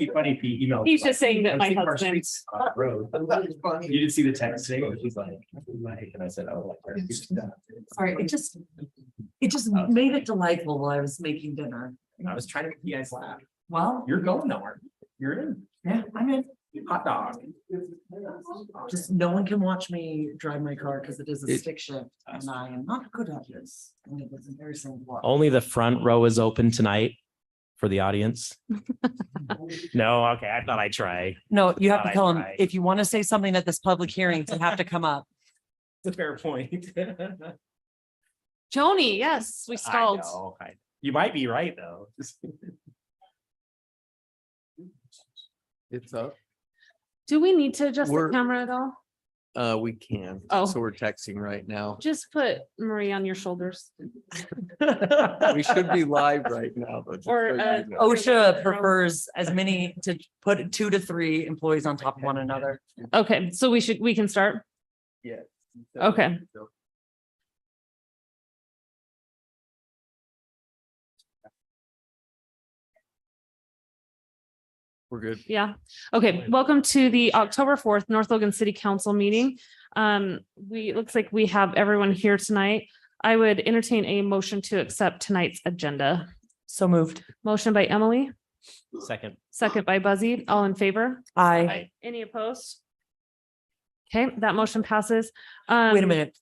be funny if he emailed. He's just saying that I'm my thinking our husband. streets on the road. You didn't see the text today, but he's like, and I said, oh. Sorry, it just made it delightful while I was making dinner. I was trying to make you guys laugh. Well, You're going nowhere. You're in. yeah, I'm in. Hot dog. Just no one can watch me drive my car because it is a It- stick shift and I am not good at this. And it was embarrassing. Only the front row is open tonight for the audience. No, okay, I thought I'd try. No, you have to Thought tell I'd them, try. if you want to say something at this public hearing, you have to come up. It's a fair point. Joni, yes, we I stalled. know, You might be right, though. It's up. Do we need to adjust the We're- camera at all? We can. Oh. So we're texting right now. Just put Marie on your shoulders. We should be live right now. But just Or, so you uh, know. OSHA prefers as many to put 2 to 3 employees on top of one another. Okay, so we can start. Yeah. Okay. We're good. Yeah. Okay, welcome to the October 4th North Logan City Council meeting. It looks like we have everyone here tonight. I would entertain a motion to accept tonight's agenda. So moved. Motion by Emily, Second. second by Buzzy, all in favor? I, Any opposed? Okay, that motion passes. wait a minute,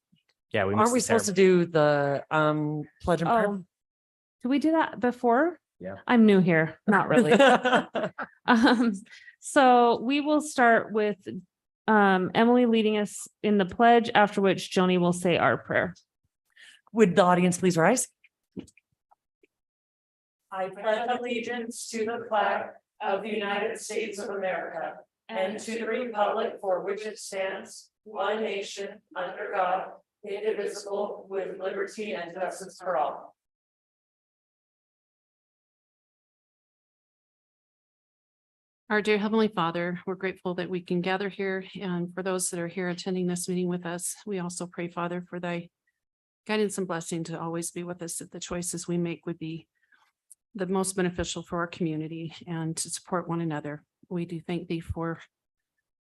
Yeah, we aren't we supposed to do the pledge and prayer? Oh, did we do that before? Yeah. I'm new here, not really. So we will start with Emily leading us in the pledge, after which Joni will say our prayer. Would the audience please rise? I pledge allegiance to the flag of the United States of America and to the republic for which it stands, one nation, under God, indivisible, with liberty and justice for all. Our dear Heavenly Father, we're grateful that we can gather here, and for those that are here attending this meeting with us, we also pray, Father, for thy guidance and blessing to always be with us, that the choices we make would be the most beneficial for our community and to support one another. We do thank thee for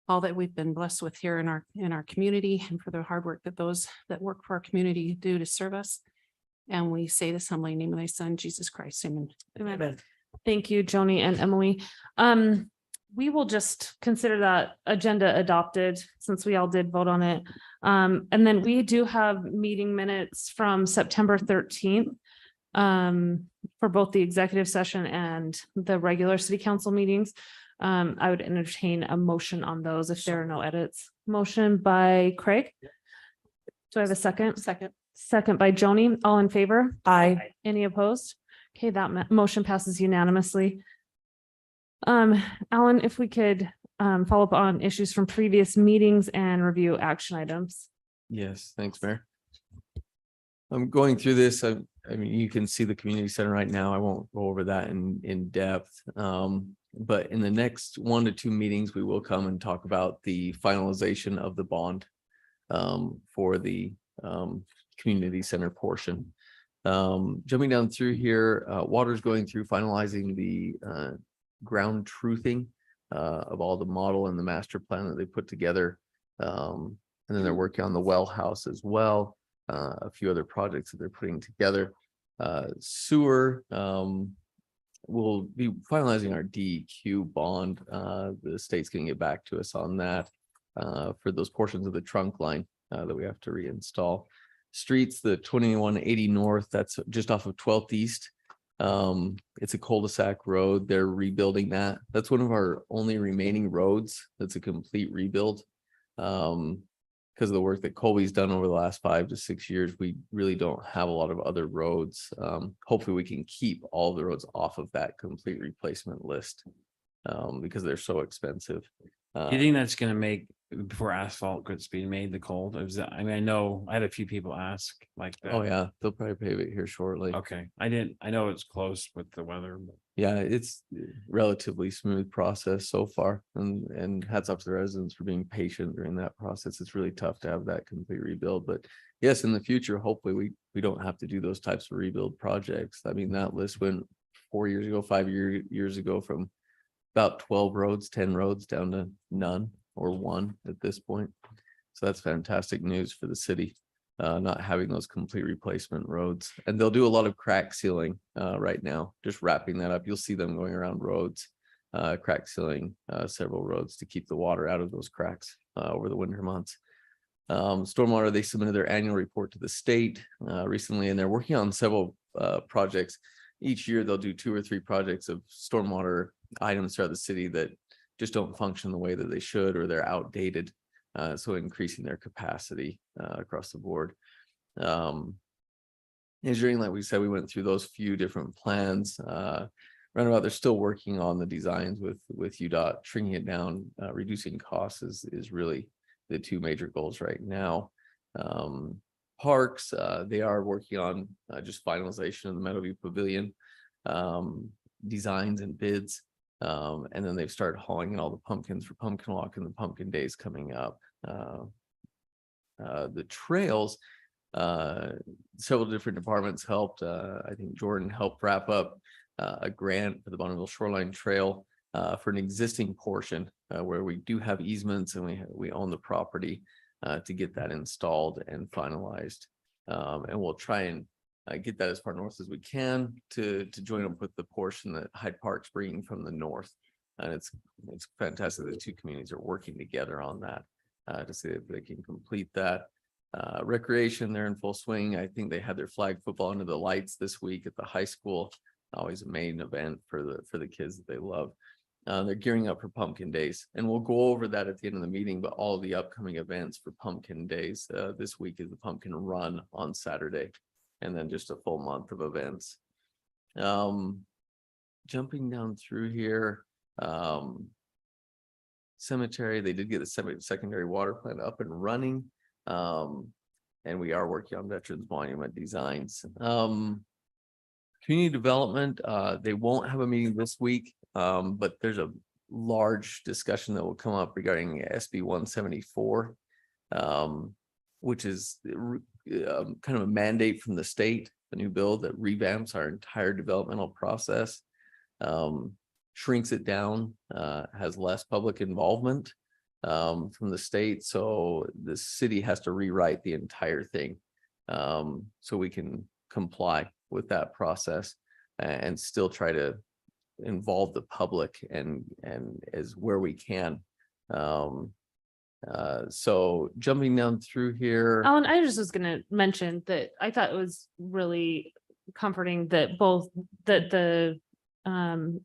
all that we've been blessed with here in our community, and for the hard work that those that work for our community do to serve us. And we say this humbly in the name of thy Son, Jesus Christ. Amen. Amen. Thank you, Joni and Emily. We will just consider that agenda adopted since we all did vote on it. And then we do have meeting minutes from September 13th for both the executive session and the regular city council meetings. I would entertain a motion on those if there are no edits. Motion by Craig. Do I have a second? Second. Second by Joni. All in favor? I, Any opposed? Okay, that motion passes unanimously. Alan, if we could follow up on issues from previous meetings and review action items. Yes, thanks, Mayor. I'm going through this. I mean, you can see the community center right now. I won't go over that in depth. But in the next 1 to 2 meetings, we will come and talk about the finalization of the bond for the community center portion. Jumping down through here, water's going through finalizing the ground truthing of all the model and the master plan that they put together. And then they're working on the well house as well. A few other projects that they're putting together. Sewer, we'll be finalizing our DEQ bond. The state's gonna get back to us on that for those portions of the trunk line that we have to reinstall. Streets, the 2180 north, that's just off of 12th East. It's a cul-de-sac road. They're rebuilding that. That's one of our only remaining roads that's a complete rebuild. Because of the work that Colby's done over the last 5 to 6 years, we really don't have a lot of other roads. Hopefully we can keep all the roads off of that complete replacement list because they're so expensive. Do you think that's gonna make, before asphalt gets being made, the cold? I mean, I know I had a few people ask like that. Oh yeah, they'll probably pave it here shortly. Okay, I know it's close with the weather, but Yeah, it's relatively smooth process so far, and hats off to the residents for being patient during that process. It's really tough to have that complete rebuild, but yes, in the future, hopefully we don't have to do those types of rebuild projects. I mean, that list went 4 years ago, 5 years ago from about 12 roads, 10 roads down to none or one at this point. So that's fantastic news for the city, not having those complete replacement roads. And they'll do a lot of crack sealing right now, just wrapping that up. You'll see them going around roads, crack sealing several roads to keep the water out of those cracks over the winter months. Stormwater, they submitted their annual report to the state recently, and they're working on several projects. Each year, they'll do 2 or 3 projects of stormwater items throughout the city that just don't function the way that they should, or they're outdated. So increasing their capacity across the board. Engineering, like we said, we went through those few different plans. Roundabout, they're still working on the designs with UDOT, shrinking it down, reducing costs is really the 2 major goals right now. Parks, they are working on just finalization of the Meadowview Pavilion designs and bids. And then they've started hauling in all the pumpkins for Pumpkin Walk and the Pumpkin Days coming up. The trails, several different departments helped. I think Jordan helped wrap up a grant for the Bonneville Shoreline Trail for an existing portion where we do have easements and we own the property to get that installed and finalized. And we'll try and get that as far north as we can to join up with the portion that Hyde Park's bringing from the north. And it's fantastic that the 2 communities are working together on that to see if they can complete that. Recreation, they're in full swing. I think they had their flag football under the lights this week at the high school. Always a main event for the kids that they love. They're gearing up for Pumpkin Days, and we'll go over that at the end of the meeting, but all of the upcoming events for Pumpkin Days this week is the Pumpkin Run on Saturday, and then just a full month of events. Jumping down through here, cemetery, they did get the secondary water plant up and running, and we are working on Veterans Monument designs. Community development, they won't have a meeting this week, but there's a large discussion that will come up regarding SB 174, which is kind of a mandate from the state, a new bill that revamps our entire developmental process, shrinks it down, has less public involvement from the state. So the city has to rewrite the entire thing so we can comply with that process and still try to involve the public and as where we can. So jumping down through here. Alan, I just was gonna mention that I thought it was really comforting that both the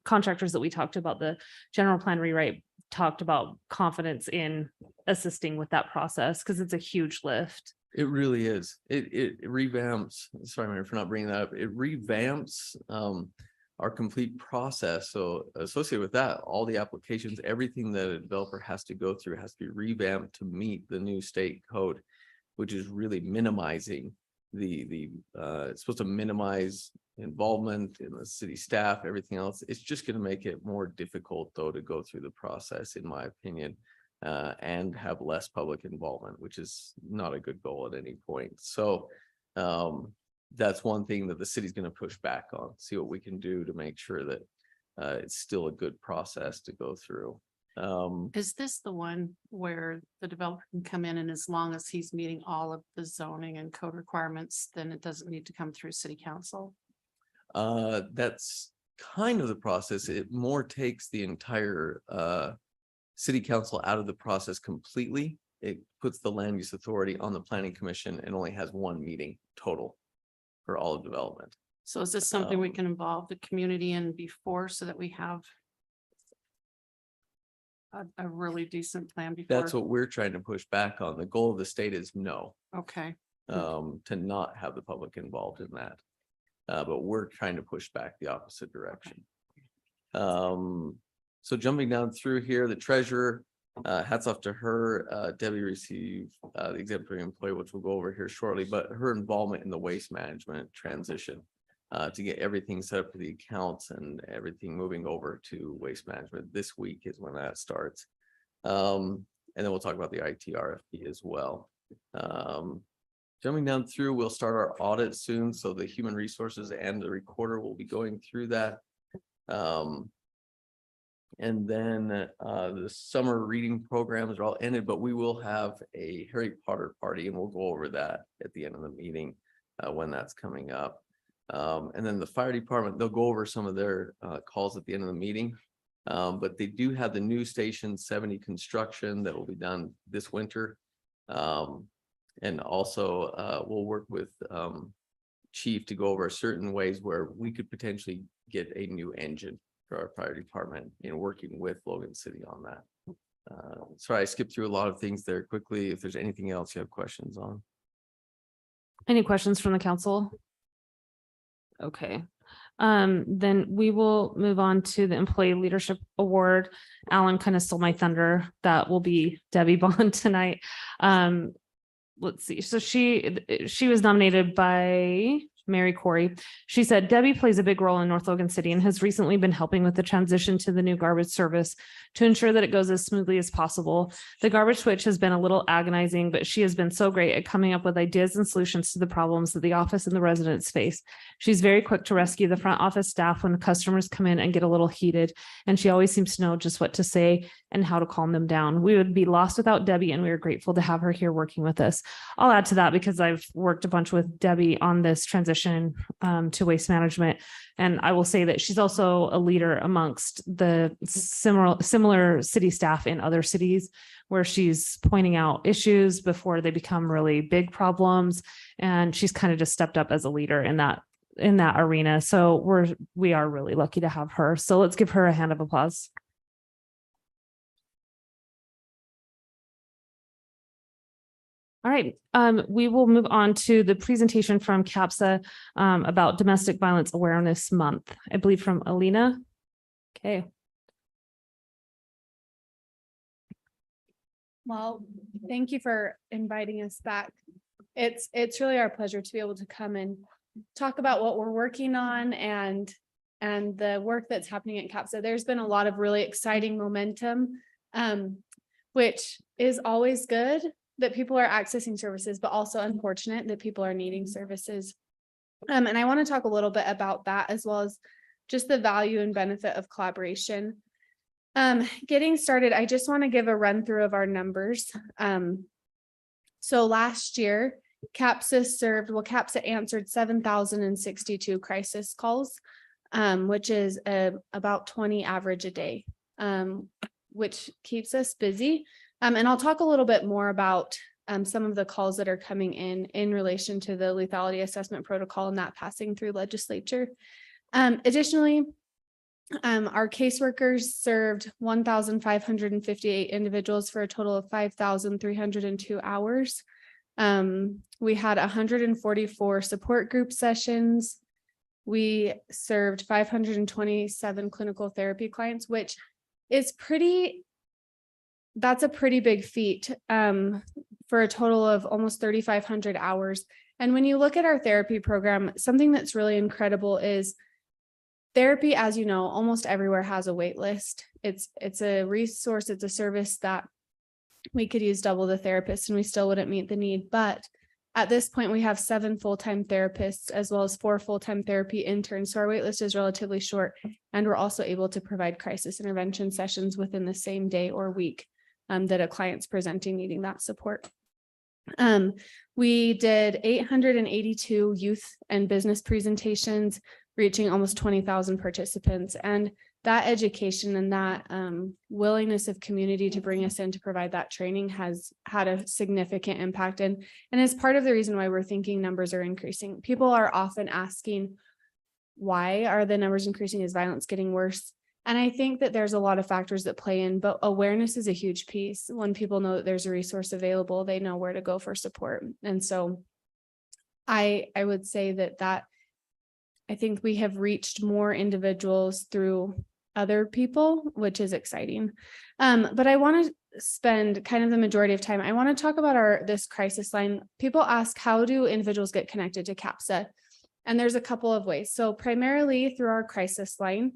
contractors that we talked about, the general plan rewrite, talked about confidence in assisting with that process, because it's a huge lift. It really is. It revamps, sorry, Mayor, for not bringing that up. It revamps our complete process. So associated with that, all the applications, everything that a developer has to go through has to be revamped to meet the new state code, which is really minimizing it's supposed to minimize involvement in the city staff, everything else. It's just going to make it more difficult though to go through the process, in my opinion, and have less public involvement, which is not a good goal at any point. So that's one thing that the city's going to push back on, see what we can do to make sure that it's still a good process to go through. Is this the one where the developer can come in and as long as he's meeting all of the zoning and code requirements, then it doesn't need to come through city council? That's kind of the process. It more takes the entire city council out of the process completely. It puts the land use authority on the planning commission and only has 1 meeting total for all of development. So is this something we can involve the community in before so that we have a really decent plan before? That's what we're trying to push back on. The goal of the state is no, Okay, to not have the public involved in that. But we're trying to push back the opposite direction. So jumping down through here, the treasurer, hats off to her. Debbie received the exemplary employee, which we'll go over here shortly, but her involvement in the waste management transition to get everything set up for the accounts and everything moving over to waste management. This week is when that starts. And then we'll talk about the IT RFP as well. Jumping down through, we'll start our audit soon. So the human resources and the recorder will be going through that. And then the summer reading programs are all ended, but we will have a Harry Potter party and we'll go over that at the end of the meeting when that's coming up. And then the fire department, they'll go over some of their calls at the end of the meeting. But they do have the new station 70 construction that will be done this winter. And also we'll work with chief to go over certain ways where we could potentially get a new engine for our fire department, working with Logan City on that. Sorry, I skipped through a lot of things there quickly. If there's anything else you have questions on. Any questions from the council? Okay, then we will move on to the Employee Leadership Award. Alan kind of stole my thunder. That will be Debbie Bond tonight. Let's see. So she was nominated by Mary Corey. She said, Debbie plays a big role in North Logan City and has recently been helping with the transition to the new garbage service to ensure that it goes as smoothly as possible. The garbage switch has been a little agonizing, but she has been so great at coming up with ideas and solutions to the problems that the office and the residents face. She's very quick to rescue the front office staff when the customers come in and get a little heated, and she always seems to know just what to say and how to calm them down. We would be lost without Debbie, and we are grateful to have her here working with us. I'll add to that because I've worked a bunch with Debbie on this transition to waste management. And I will say that she's also a leader amongst the similar city staff in other cities where she's pointing out issues before they become really big problems. And she's kind of just stepped up as a leader in that arena. So we are really lucky to have her. So let's give her a hand of applause. All right, we will move on to the presentation from CAPSA about Domestic Violence Awareness Month, I believe from Alina. Okay. Well, thank you for inviting us back. It's really our pleasure to be able to come and talk about what we're working on and the work that's happening at CAPSA. There's been a lot of really exciting momentum, which is always good that people are accessing services, but also unfortunate that people are needing services. And I want to talk a little bit about that as well as just the value and benefit of collaboration. Getting started, I just want to give a run through of our numbers. So last year, CAPSA answered 7,062 crisis calls, which is about 20 average a day, which keeps us busy. And I'll talk a little bit more about some of the calls that are coming in relation to the lethality assessment protocol and that passing through legislature. Additionally, our caseworkers served 1,558 individuals for a total of 5,302 hours. We had 144 support group sessions. We served 527 clinical therapy clients, which is that's a pretty big feat for a total of almost 3,500 hours. And when you look at our therapy program, something that's really incredible is therapy, as you know, almost everywhere has a wait list. It's a resource, it's a service that we could use double the therapists and we still wouldn't meet the need. But at this point, we have 7 full-time therapists as well as 4 full-time therapy interns. So our wait list is relatively short, and we're also able to provide crisis intervention sessions within the same day or week that a client's presenting needing that support. We did 882 youth and business presentations, reaching almost 20,000 participants. And that education and that willingness of community to bring us in to provide that training has had a significant impact. And is part of the reason why we're thinking numbers are increasing. People are often asking, why are the numbers increasing? Is violence getting worse? And I think that there's a lot of factors that play in, but awareness is a huge piece. When people know that there's a resource available, they know where to go for support. And so I would say that I think we have reached more individuals through other people, which is exciting. But I want to spend kind of the majority of time. I want to talk about this crisis line. People ask, how do individuals get connected to CAPSA? And there's a couple of ways. So primarily through our crisis line.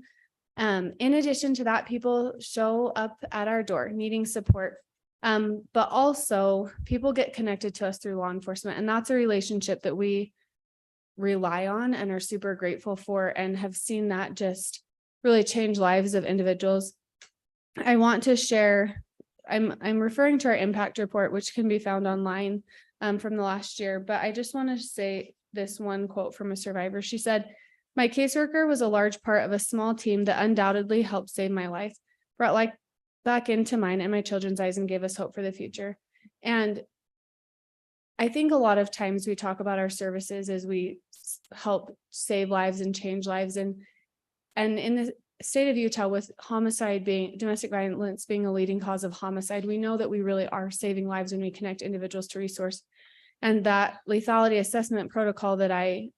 In addition to that, people show up at our door needing support. But also people get connected to us through law enforcement. And that's a relationship that we rely on and are super grateful for, and have seen that just really change lives of individuals. I want to share, I'm referring to our impact report, which can be found online from the last year, but I just want to say this one quote from a survivor. She said, "My caseworker was a large part of a small team that undoubtedly helped save my life, brought life back into mine and my children's eyes and gave us hope for the future." And I think a lot of times we talk about our services as we help save lives and change lives. And in the state of Utah, with domestic violence being a leading cause of homicide, we know that we really are saving lives when we connect individuals to resource. And that lethality assessment protocol that I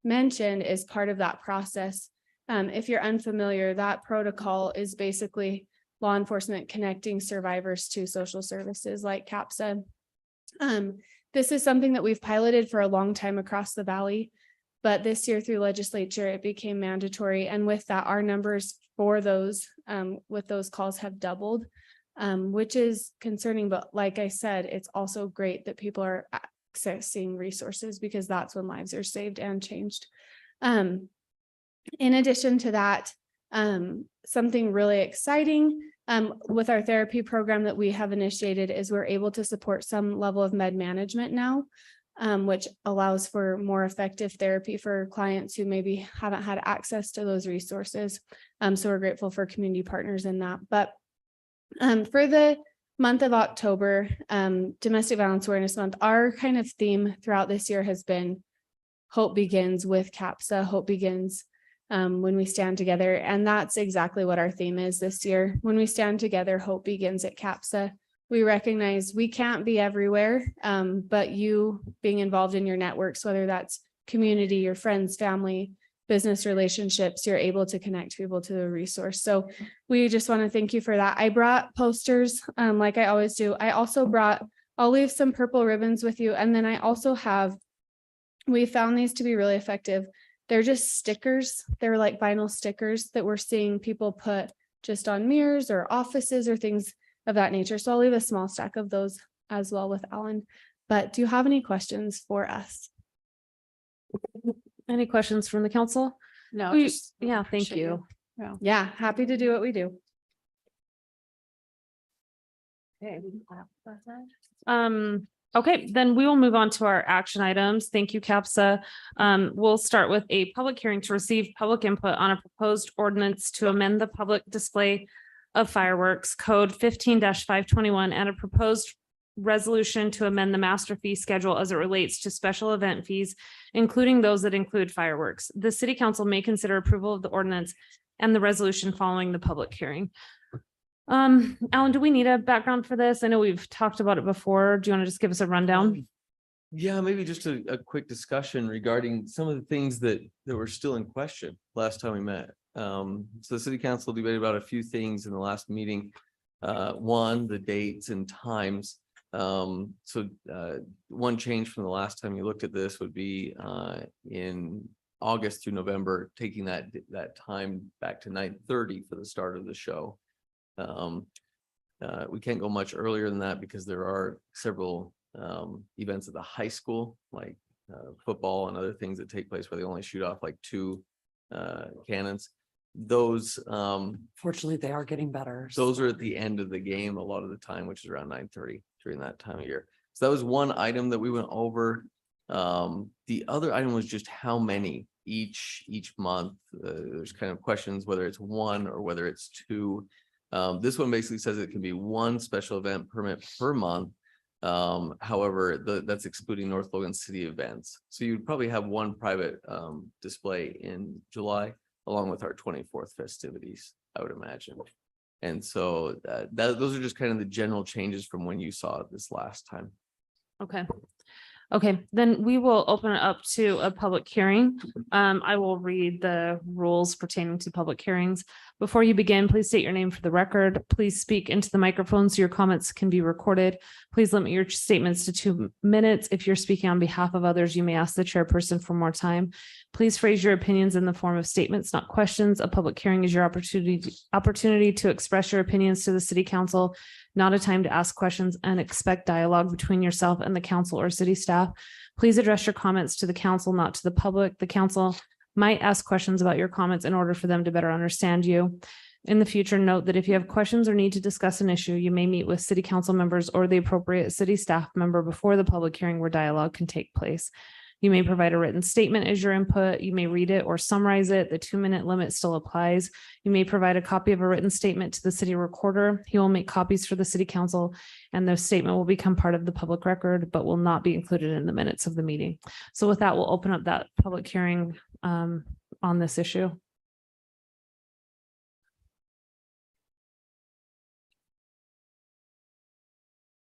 mentioned is part of that process. If you're unfamiliar, that protocol is basically law enforcement connecting survivors to social services like CAPSA. This is something that we've piloted for a long time across the valley, but this year through legislature, it became mandatory. And with that, our numbers for those with those calls have doubled, which is concerning. But like I said, it's also great that people are accessing resources, because that's when lives are saved and changed. In addition to that, something really exciting with our therapy program that we have initiated is we're able to support some level of med management now, which allows for more effective therapy for clients who maybe haven't had access to those resources. So we're grateful for community partners in that. But for the month of October, Domestic Violence Awareness Month, our kind of theme throughout this year has been hope begins with CAPSA. Hope begins when we stand together. And that's exactly what our theme is this year. When we stand together, hope begins at CAPSA. We recognize we can't be everywhere, but you being involved in your networks, whether that's community, your friends, family, business relationships, you're able to connect people to the resource. So we just want to thank you for that. I brought posters like I always do. I also I'll leave some purple ribbons with you. And then I also we found these to be really effective. They're just stickers. They're like vinyl stickers that we're seeing people put just on mirrors or offices or things of that nature. So I'll leave a small stack of those as well with Alan. But do you have any questions for us? Any questions from the council? No, We- just Yeah, thank appreciate you. Yeah, happy to do what we do. Okay, then we will move on to our action items. Thank you, CAPSA. We'll start with a public hearing to receive public input on a proposed ordinance to amend the public display of fireworks code 15-521 and a proposed resolution to amend the master fee schedule as it relates to special event fees, including those that include fireworks. The city council may consider approval of the ordinance and the resolution following the public hearing. Alan, do we need a background for this? I know we've talked about it before. Do you want to just give us a rundown? Yeah, maybe just a quick discussion regarding some of the things that were still in question last time we met. So the city council debated about a few things in the last meeting. One, the dates and times. One change from the last time you looked at this would be in August through November, taking that time back to 9:30 for the start of the show. We can't go much earlier than that because there are several events at the high school, like football and other things that take place where they only shoot off like 2 cannons. Those Fortunately, they are getting better. those are at the end of the game a lot of the time, which is around 9:30 during that time of year. So that was one item that we went over. The other item was just how many each month. There's kind of questions whether it's 1 or whether it's 2. This one basically says it can be 1 special event permit per month. However, that's excluding North Logan City events. So you'd probably have 1 private display in July, along with our 24th festivities, I would imagine. And so those are just kind of the general changes from when you saw it this last time. Okay, then we will open it up to a public hearing. I will read the rules pertaining to public hearings. Before you begin, please state your name for the record. Please speak into the microphone so your comments can be recorded. Please limit your statements to 2 minutes. If you're speaking on behalf of others, you may ask the chairperson for more time. Please phrase your opinions in the form of statements, not questions. A public hearing is your opportunity to express your opinions to the city council, not a time to ask questions, and expect dialogue between yourself and the council or city staff. Please address your comments to the council, not to the public. The council might ask questions about your comments in order for them to better understand you. In the future, note that if you have questions or need to discuss an issue, you may meet with city council members or the appropriate city staff member before the public hearing where dialogue can take place. You may provide a written statement as your input. You may read it or summarize it. The 2-minute limit still applies. You may provide a copy of a written statement to the city recorder. He will make copies for the city council, and the statement will become part of the public record, but will not be included in the minutes of the meeting. So with that, we'll open up that public hearing on this issue.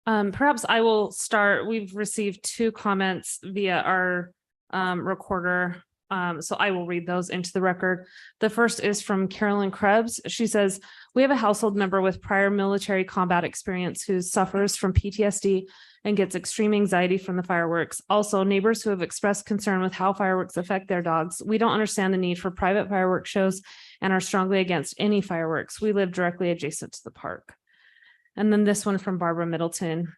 Perhaps I will start. We've received 2 comments via our recorder. So I will read those into the record. The first is from Carolyn Krebs. She says, we have a household member with prior military combat experience who suffers from PTSD and gets extreme anxiety from the fireworks. Also, neighbors who have expressed concern with how fireworks affect their dogs. We don't understand the need for private fireworks shows and are strongly against any fireworks. We live directly adjacent to the park. And then this one from Barbara Middleton.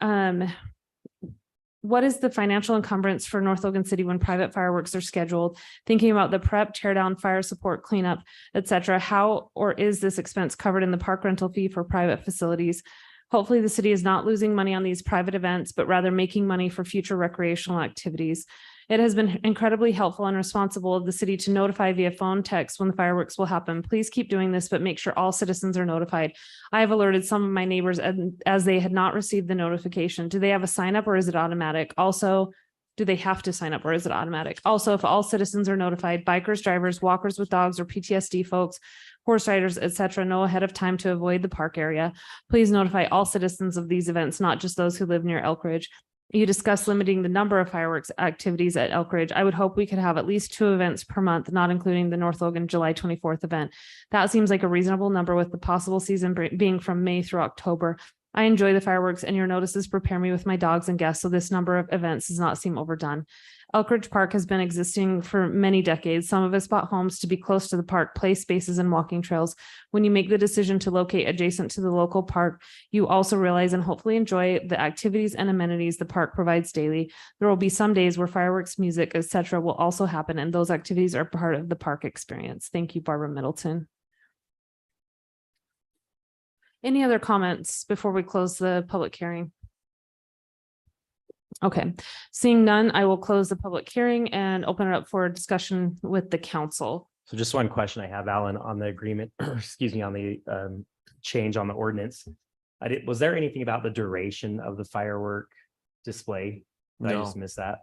What is the financial encumbrance for North Logan City when private fireworks are scheduled? Thinking about the prep, tear down, fire support, cleanup, etc. How or is this expense covered in the park rental fee for private facilities? Hopefully the city is not losing money on these private events, but rather making money for future recreational activities. It has been incredibly helpful and responsible of the city to notify via phone, text when the fireworks will happen. Please keep doing this, but make sure all citizens are notified. I have alerted some of my neighbors as they had not received the notification. Do they have a sign up or is it automatic? Also, do they have to sign up or is it automatic? Also, if all citizens are notified, bikers, drivers, walkers with dogs or PTSD folks, horse riders, etc., know ahead of time to avoid the park area. Please notify all citizens of these events, not just those who live near Elk Ridge. You discussed limiting the number of fireworks activities at Elk Ridge. I would hope we could have at least 2 events per month, not including the North Logan July 24th event. That seems like a reasonable number with the possible season being from May through October. I enjoy the fireworks and your notices prepare me with my dogs and guests, so this number of events does not seem overdone. Elk Ridge Park has been existing for many decades. Some of us bought homes to be close to the park, play spaces and walking trails. When you make the decision to locate adjacent to the local park, you also realize and hopefully enjoy the activities and amenities the park provides daily. There will be some days where fireworks, music, etc. will also happen, and those activities are part of the park experience. Thank you, Barbara Middleton. Any other comments before we close the public hearing? Okay, seeing none, I will close the public hearing and open it up for discussion with the council. So just one question I have, Alan, on the agreement, excuse me, on the change on the ordinance. Was there anything about the duration of the firework display? Did I No. just missed that?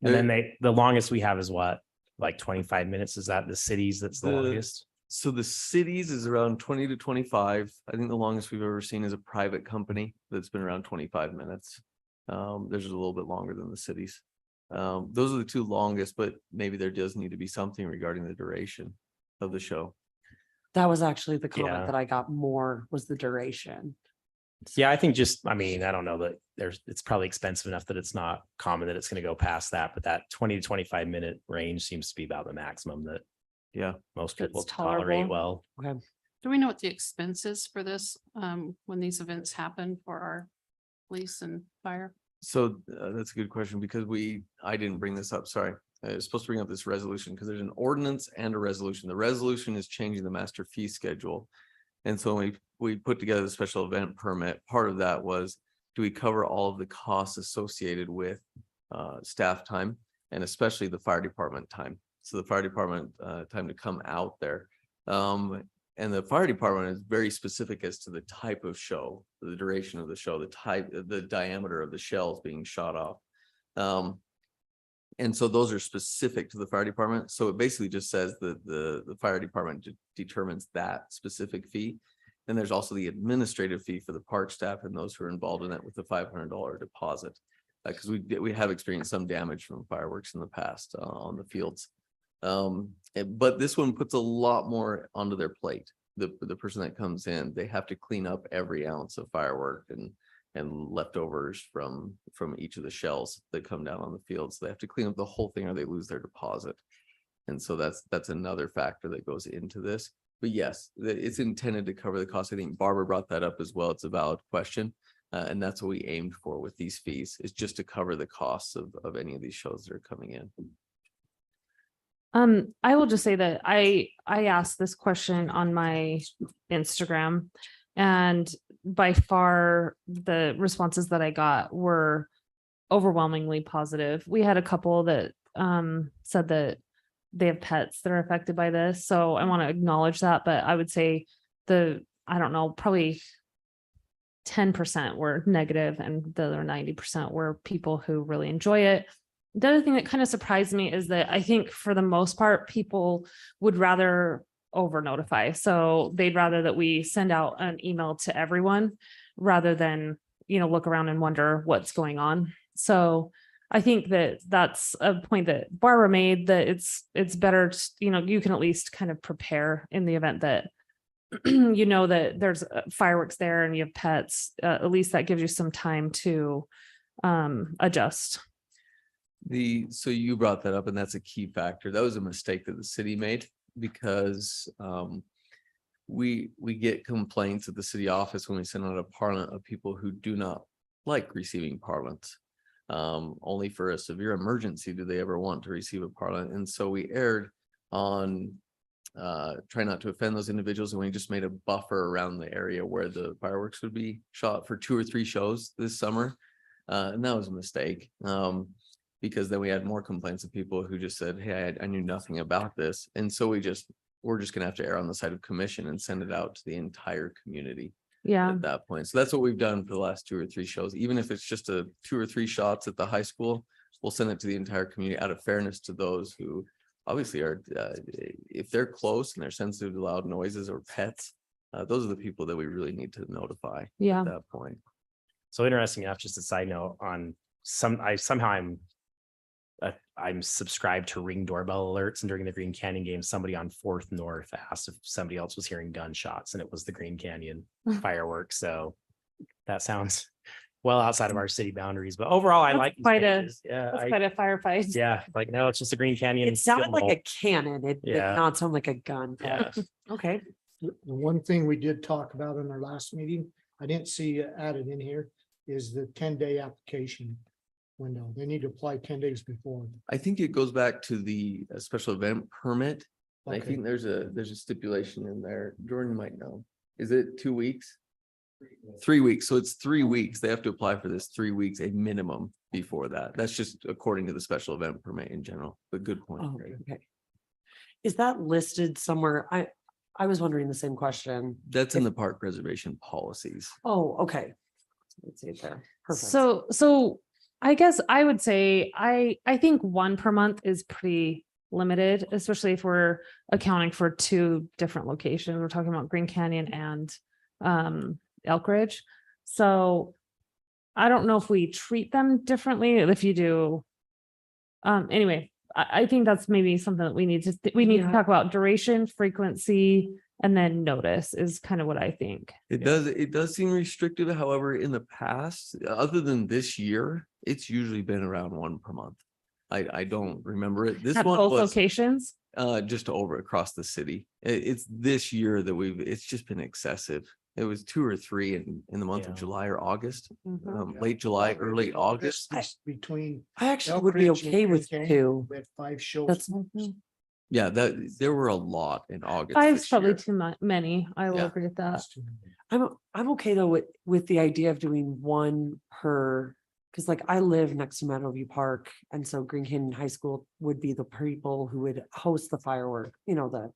And then the longest we have is what? Like 25 minutes? Is that the cities that's the longest? So the cities is around 20 to 25. I think the longest we've ever seen is a private company that's been around 25 minutes. There's a little bit longer than the cities. Those are the 2 longest, but maybe there does need to be something regarding the duration of the show. That was actually the Yeah. comment that I got more was the duration. Yeah, I think I mean, I don't know that it's probably expensive enough that it's not common that it's going to go past that, but that 20 to 25 minute range seems to be about the maximum that Yeah. most people It's tolerate tolerable. well. Do we know what the expense is for this, when these events happen for our police and fire? So that's a good question because I didn't bring this up. Sorry. I was supposed to bring up this resolution because there's an ordinance and a resolution. The resolution is changing the master fee schedule. And so we put together the special event permit. Part of that was, do we cover all of the costs associated with staff time and especially the fire department time? So the fire department time to come out there. And the fire department is very specific as to the type of show, the duration of the show, the diameter of the shells being shot off. And so those are specific to the fire department. So it basically just says that the fire department determines that specific fee. And there's also the administrative fee for the park staff and those who are involved in it with the $500 deposit. Because we have experienced some damage from fireworks in the past on the fields. But this one puts a lot more onto their plate. The person that comes in, they have to clean up every ounce of firework and leftovers from each of the shells that come down on the field. So they have to clean up the whole thing or they lose their deposit. And so that's another factor that goes into this. But yes, it's intended to cover the cost. I think Barbara brought that up as well. It's a valid question. And that's what we aimed for with these fees, is just to cover the costs of any of these shows that are coming in. I will just say that I asked this question on my Instagram, and by far the responses that I got were overwhelmingly positive. We had a couple that said that they have pets that are affected by this, so I want to acknowledge that, but I would say I don't know, probably 10% were negative and the other 90% were people who really enjoy it. The other thing that kind of surprised me is that I think for the most part, people would rather over notify. So they'd rather that we send out an email to everyone rather than, look around and wonder what's going on. So I think that that's a point that Barbara made, that it's better, you can at least kind of prepare in the event that that there's fireworks there and you have pets. At least that gives you some time to adjust. So you brought that up, and that's a key factor. That was a mistake that the city made, because we get complaints at the city office when we send out a parlance of people who do not like receiving parlance. Only for a severe emergency do they ever want to receive a parlance. And so we erred on try not to offend those individuals, and we just made a buffer around the area where the fireworks would be shot for 2 or 3 shows this summer. And that was a mistake. Because then we had more complaints of people who just said, hey, I knew nothing about this. And so we're just gonna have to err on the side of commission and send it out to the entire community Yeah. at that point. So that's what we've done for the last 2 or 3 shows. Even if it's just 2 or 3 shots at the high school, we'll send it to the entire community out of fairness to those who obviously are, if they're close and they're sensitive to loud noises or pets, those are the people that we really need to notify Yeah. at that point. So interesting enough, just a side note on I'm subscribed to Ring doorbell alerts, and during the Green Canyon game, somebody on 4th North asked if somebody else was hearing gunshots, and it was the Green Canyon fireworks. So that sounds well outside of our city boundaries, but overall, I That's like. these quite a- changes. Yeah, That's quite a firefight. yeah, like no, it's just a Green Canyon. It sounded like symbol. a cannon. It did Yeah. not sound like a gun. but- Yeah. Okay. The one thing we did talk about in our last meeting, I didn't see added in here, is the 10-day application window. They need to apply 10 days before. I think it goes back to the special event permit. I Okay. think there's a stipulation in there. Jordan might know. Is it 2 weeks? 3 weeks. So it's 3 weeks. They have to apply for this 3 weeks, a minimum before that. That's just according to the special event permit in general. But good point. Oh, Greg. okay. Is that listed somewhere? I was wondering the same question. That's in the park preservation policies. Oh, okay. Let's see it there. Perfect. So I guess I would say, I think 1 per month is pretty limited, especially if we're accounting for 2 different locations. We're talking about Green Canyon and Elk Ridge. So I don't know if we treat them differently if you do. Anyway, I think that's maybe something that we need to Yeah. talk about. Duration, frequency, and then notice is kind of what I think. It does seem restrictive. However, in the past, other than this year, it's usually been around 1 per month. I don't remember it. This At one both was locations. just over across the city. It's this year that it's just been excessive. It was 2 or 3 in the month of Yeah. July or August, Mhm. late July, early August. Between. I actually Elk would be Ridge and okay with Green Canyon, 2. We had 5 shows. That's, Yeah, there were a lot in August. 5's this probably year. too many. I will Yeah. agree with that. That's too many. I'm okay though with the idea of doing 1 per, because like I live next to Meadowview Park, and so Green Canyon High School would be the people who would host the firework, the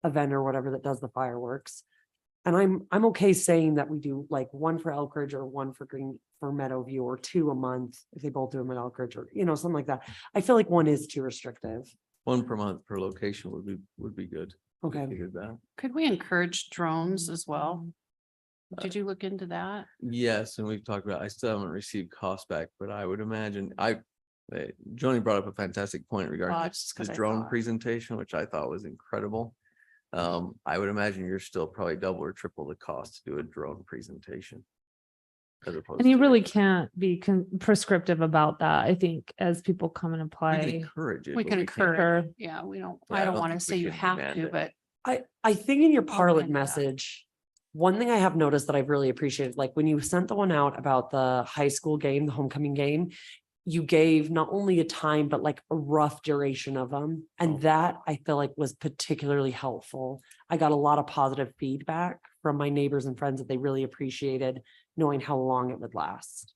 event or whatever that does the fireworks. And I'm okay saying that we do like 1 for Elk Ridge or 1 for Meadowview, or 2 a month if they both do them at Elk Ridge, or something like that. I feel like 1 is too restrictive. 1 per month per location would be good. We Okay. figured that. Could we encourage drones as well? Did you look into that? Yes, and we've talked about, I still haven't received cost back, but I would imagine Joni brought up a fantastic point regarding Well, it's just 'cause the I drone thought- presentation, which I thought was incredible. I would imagine you're still probably double or triple the cost to do a drone presentation. As opposed And you to- really can't be prescriptive about that. I think as people come and We can apply. encourage it. We but can can't- encourage. Yeah, I Yeah, don't I don't want to think say we you can have demand to, it. but I think in your parliament into that. message, one thing I have noticed that I've really appreciated, like when you sent the one out about the high school game, the homecoming game, you gave not only a time, but like a rough duration of them. And that I feel like was particularly helpful. I got a lot of positive feedback from my neighbors and friends that they really appreciated knowing how long it would last.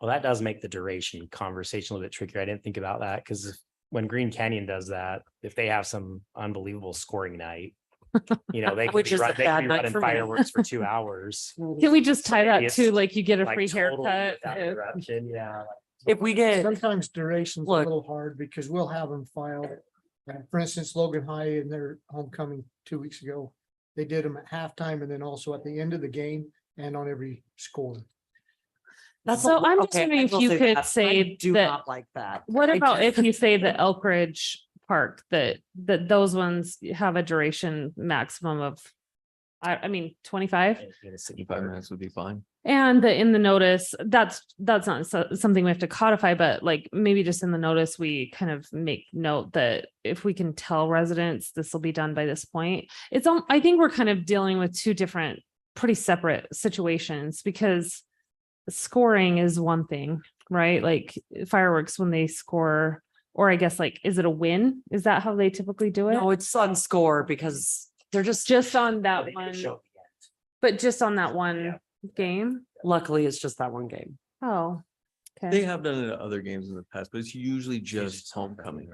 Well, that does make the duration conversation a little bit trickier. I didn't think about that because when Green Canyon does that, if they have some unbelievable scoring night, they could Which be is a they could bad be night running for me. fireworks for 2 hours. Can we just tie that It's to like you get a like free total haircut? without interruption, yeah. If we get, Sometimes duration's a Look. little hard because we'll have them filed. For instance, Logan High in their homecoming 2 weeks ago, they did them at halftime and then also at the end of the game and on every score. that's. So I'm just okay, wondering I if will you say could that. say I do that- not like that. What I about just- if you say the Elk Ridge Park, that those ones have a duration maximum of, I mean, 25? In a city 5 park. minutes would be fine. And in the notice, that's not something we have to codify, but like maybe just in the notice, we kind of make note that if we can tell residents this will be done by this point. I think we're kind of dealing with two different, pretty separate situations because scoring is one thing, right? Like fireworks when they score, or I guess like, is it a win? Is that how they typically do it? No, it's on score because they're Just on that They could one, show the end. but just on that one game? luckily it's just that one game. Oh, They okay. have done it at other games in the past, but it's usually just homecoming.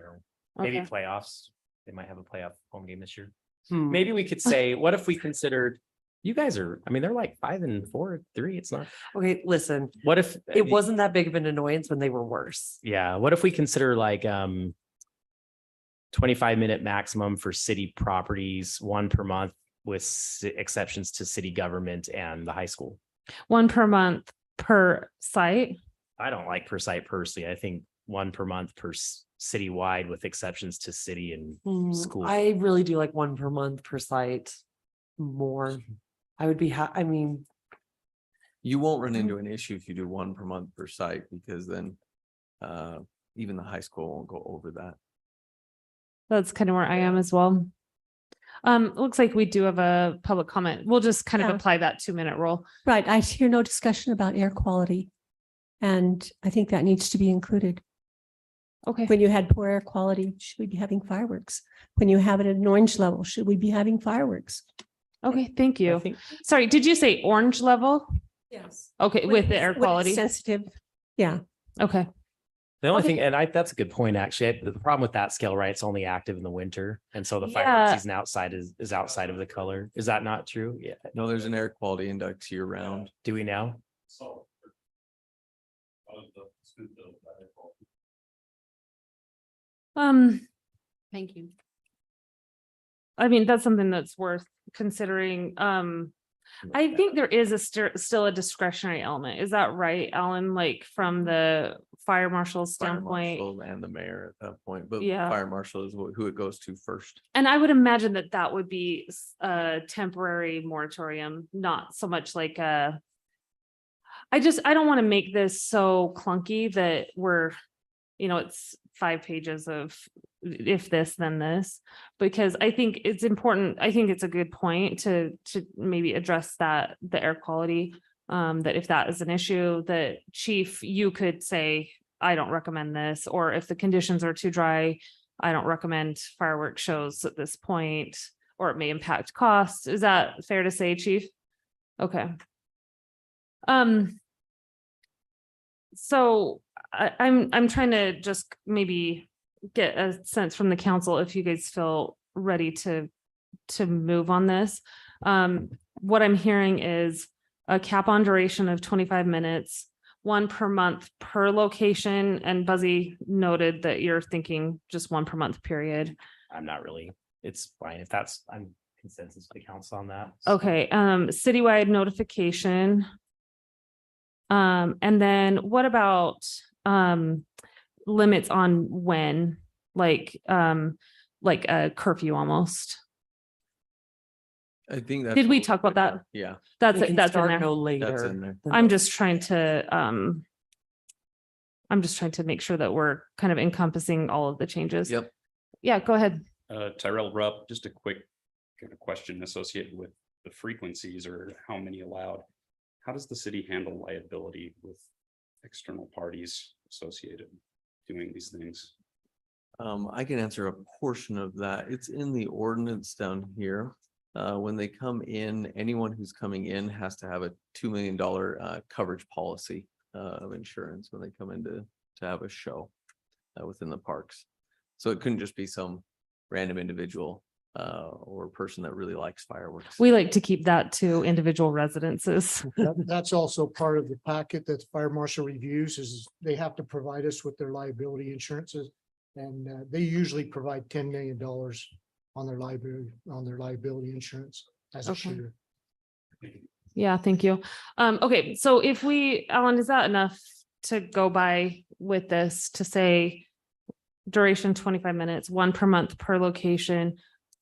Maybe Okay. playoffs. They might have a playoff home game this year. Hmm. Maybe we could say, what if we considered, you guys are, I mean, they're like 5-4, 3. It's not, Okay, listen, what if? it wasn't that big of an annoyance when they were worse. Yeah, what if we consider like 25-minute maximum for city properties, 1 per month with exceptions to city government and the high school? 1 per month per site. I don't like per site personally. I think 1 per month per citywide with exceptions to city and school. I really do like 1 per month per site more. I would be, I mean, You won't run into an issue if you do 1 per month per site, because then even the high school won't go over that. That's kind of where I am as well. Looks like we do have a public comment. We'll just kind of Yeah. apply that 2-minute rule. Right, I hear no discussion about air quality. And I think that needs to be included. Okay. When you had poor air quality, should we be having fireworks? When you have it at an orange level, should we be having fireworks? Okay, thank I you. think Sorry, did you say orange level? Yes. Okay, with the air quality. Sensitive, yeah. Okay, the only Okay. thing, and that's a good point, actually. The problem with that scale, right? It's only active in the winter. And so the Yeah. fireworks season outside is outside of the color. Is that not true? Yeah. No, there's an air quality index year round. Do we now? Thank you. I mean, that's something that's worth considering. I think there is still a discretionary element. Is that right, Alan? Like from the fire marshal's Fire standpoint? marshal and the mayor at that point, but Yeah. fire marshal is who it goes to first. And I would imagine that that would be a temporary moratorium, not so much like a. I don't want to make this so clunky that we're, it's 5 pages of if this, then this. Because I think it's important, I think it's a good point to maybe address that, the air quality. That if that is an issue, that chief, you could say, I don't recommend this, or if the conditions are too dry, I don't recommend fireworks shows at this point, or it may impact costs. Is that fair to say, chief? Okay. So I'm trying to just maybe get a sense from the council if you guys feel ready to move on this. What I'm hearing is a cap on duration of 25 minutes, 1 per month per location, and Buzzy noted that you're thinking just 1 per month period. I'm not really. It's fine if I'm consensus with the council on that. Okay, citywide notification. And then what about limits on when, like a curfew almost? I think that's. Did we what talk about that? Yeah, That's they can that's in start there. no that's later. in there. than I'm the- just trying to make sure that we're kind of encompassing all of the changes. Yep. Yeah, go ahead. Tyrell Rupp, just a quick kind of question associated with the frequencies or how many allowed. How does the city handle liability with external parties associated doing these things? I can answer a portion of that. It's in the ordinance down here. When they come in, anyone who's coming in has to have a $2 million coverage policy of insurance when they come in to have a show within the parks. So it couldn't just be some random individual or person that really likes fireworks. We like to keep that to individual residences. That's also part of the packet that the fire marshal reviews is they have to provide us with their liability insurances. And they usually provide $10 million on their liability insurance as a Okay. shooter. Yeah, thank you. Okay, so if we, Alan, is that enough to go by with this to say duration 25 minutes, 1 per month per location,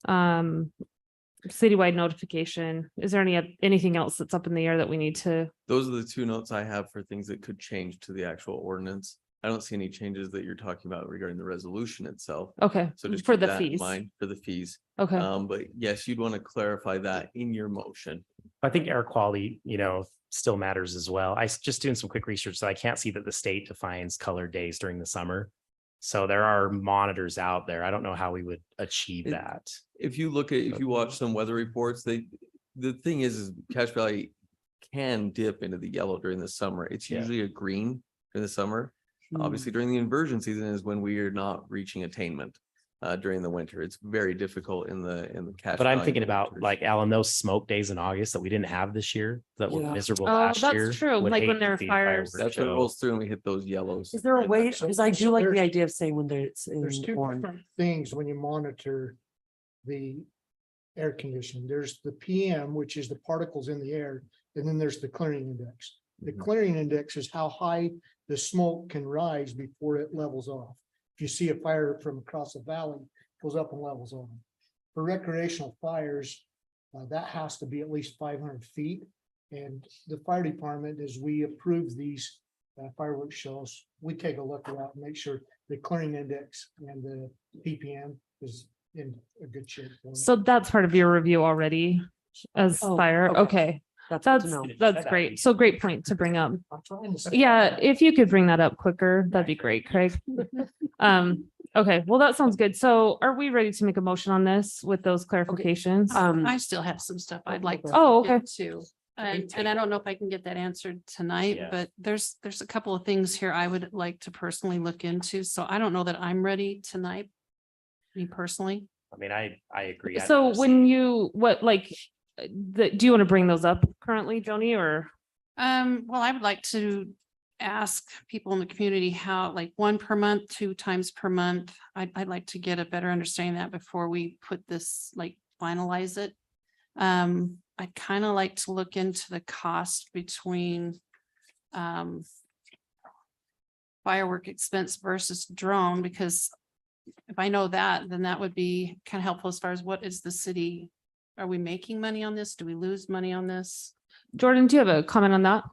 citywide notification? Is there anything else that's up in the air that we need to? Those are the 2 notes I have for things that could change to the actual ordinance. I don't see any changes that you're talking about regarding the resolution itself. Okay, So just for keep the that in fees. mind for the fees. Okay, But yes, you'd want to clarify that in your motion. I think air quality, still matters as well. Just doing some quick research, so I can't see that the state defines colored days during the summer. So there are monitors out there. I don't know how we would achieve that. If you watch some weather reports, the thing is Cache Valley can dip into the yellow during the summer. It's Yeah. usually a green in the summer. Hmm. Obviously, during the inversion season is when we are not reaching attainment. During the winter, it's very difficult in the Cache But I'm Valley thinking about winters. like Alan, those smoke days in August that we didn't have this year, that were Yeah. miserable Oh, last that's year. true, would like hate when to there are see a fires. fireworks That's what show. rolls through and we hit those yellows. Is there a way, So- because I do like the there's- idea of saying when it's in There's 2 orange. different things when you monitor the air conditioning. There's the PM, which is the particles in the air, and then there's the clearing index. The Mhm. clearing index is how high the smoke can rise before it levels off. If you see a fire from across the valley, it goes up and levels off. For recreational fires, that has to be at least 500 feet. And the fire department, as we approve these fireworks shows, we take a look at that and make sure the clearing index and the PPM is in a good shape. for it. so that's part of your review already as Oh, fire. okay. Okay, That's good to know. that's great. So great point to bring up. I'm trying to say- Yeah, if you could bring that up quicker, that'd be great, Craig. Okay, well, that sounds good. So are we ready to make a motion on this with those clarifications? I still have some stuff I'd like. to Oh, look okay. into. And I don't know if I can get that answered tonight, Yeah. but there's a couple of things here I would like to personally look into. So I don't know that I'm ready tonight. Me personally. I mean, I agree. I'd So rather when see- you, do you want to bring those up currently, Joni, or? Well, I would like to ask people in the community how, like 1 per month, 2 times per month. I'd like to get a better understanding of that before we put this, like finalize it. I'd kind of like to look into the cost between firework expense versus drone, because if I know that, then that would be kind of helpful as far as what is the city, are we making money on this? Do we lose money on this? Jordan, do you have a comment on that?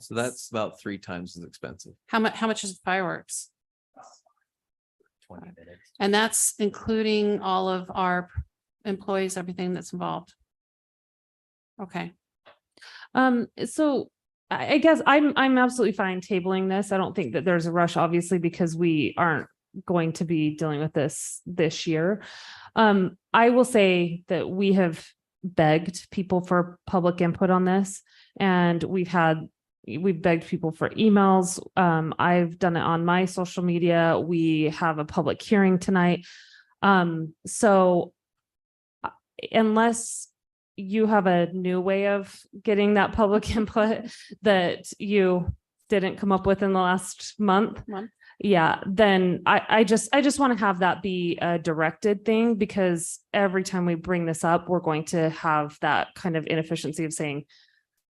So that's about 3 times as expensive. How much is fireworks? 20 minutes. And that's including all of our employees, everything that's involved. Okay, So I guess I'm absolutely fine tabling this. I don't think that there's a rush, obviously, because we aren't going to be dealing with this year. I will say that we have begged people for public input on this, and we've begged people for emails. I've done it on my social media. We have a public hearing tonight. So unless you have a new way of getting that public input that you didn't come up with in the last month. Yeah, then I just want to have that be a directed thing, because every time we bring this up, we're going to have that kind of inefficiency of saying,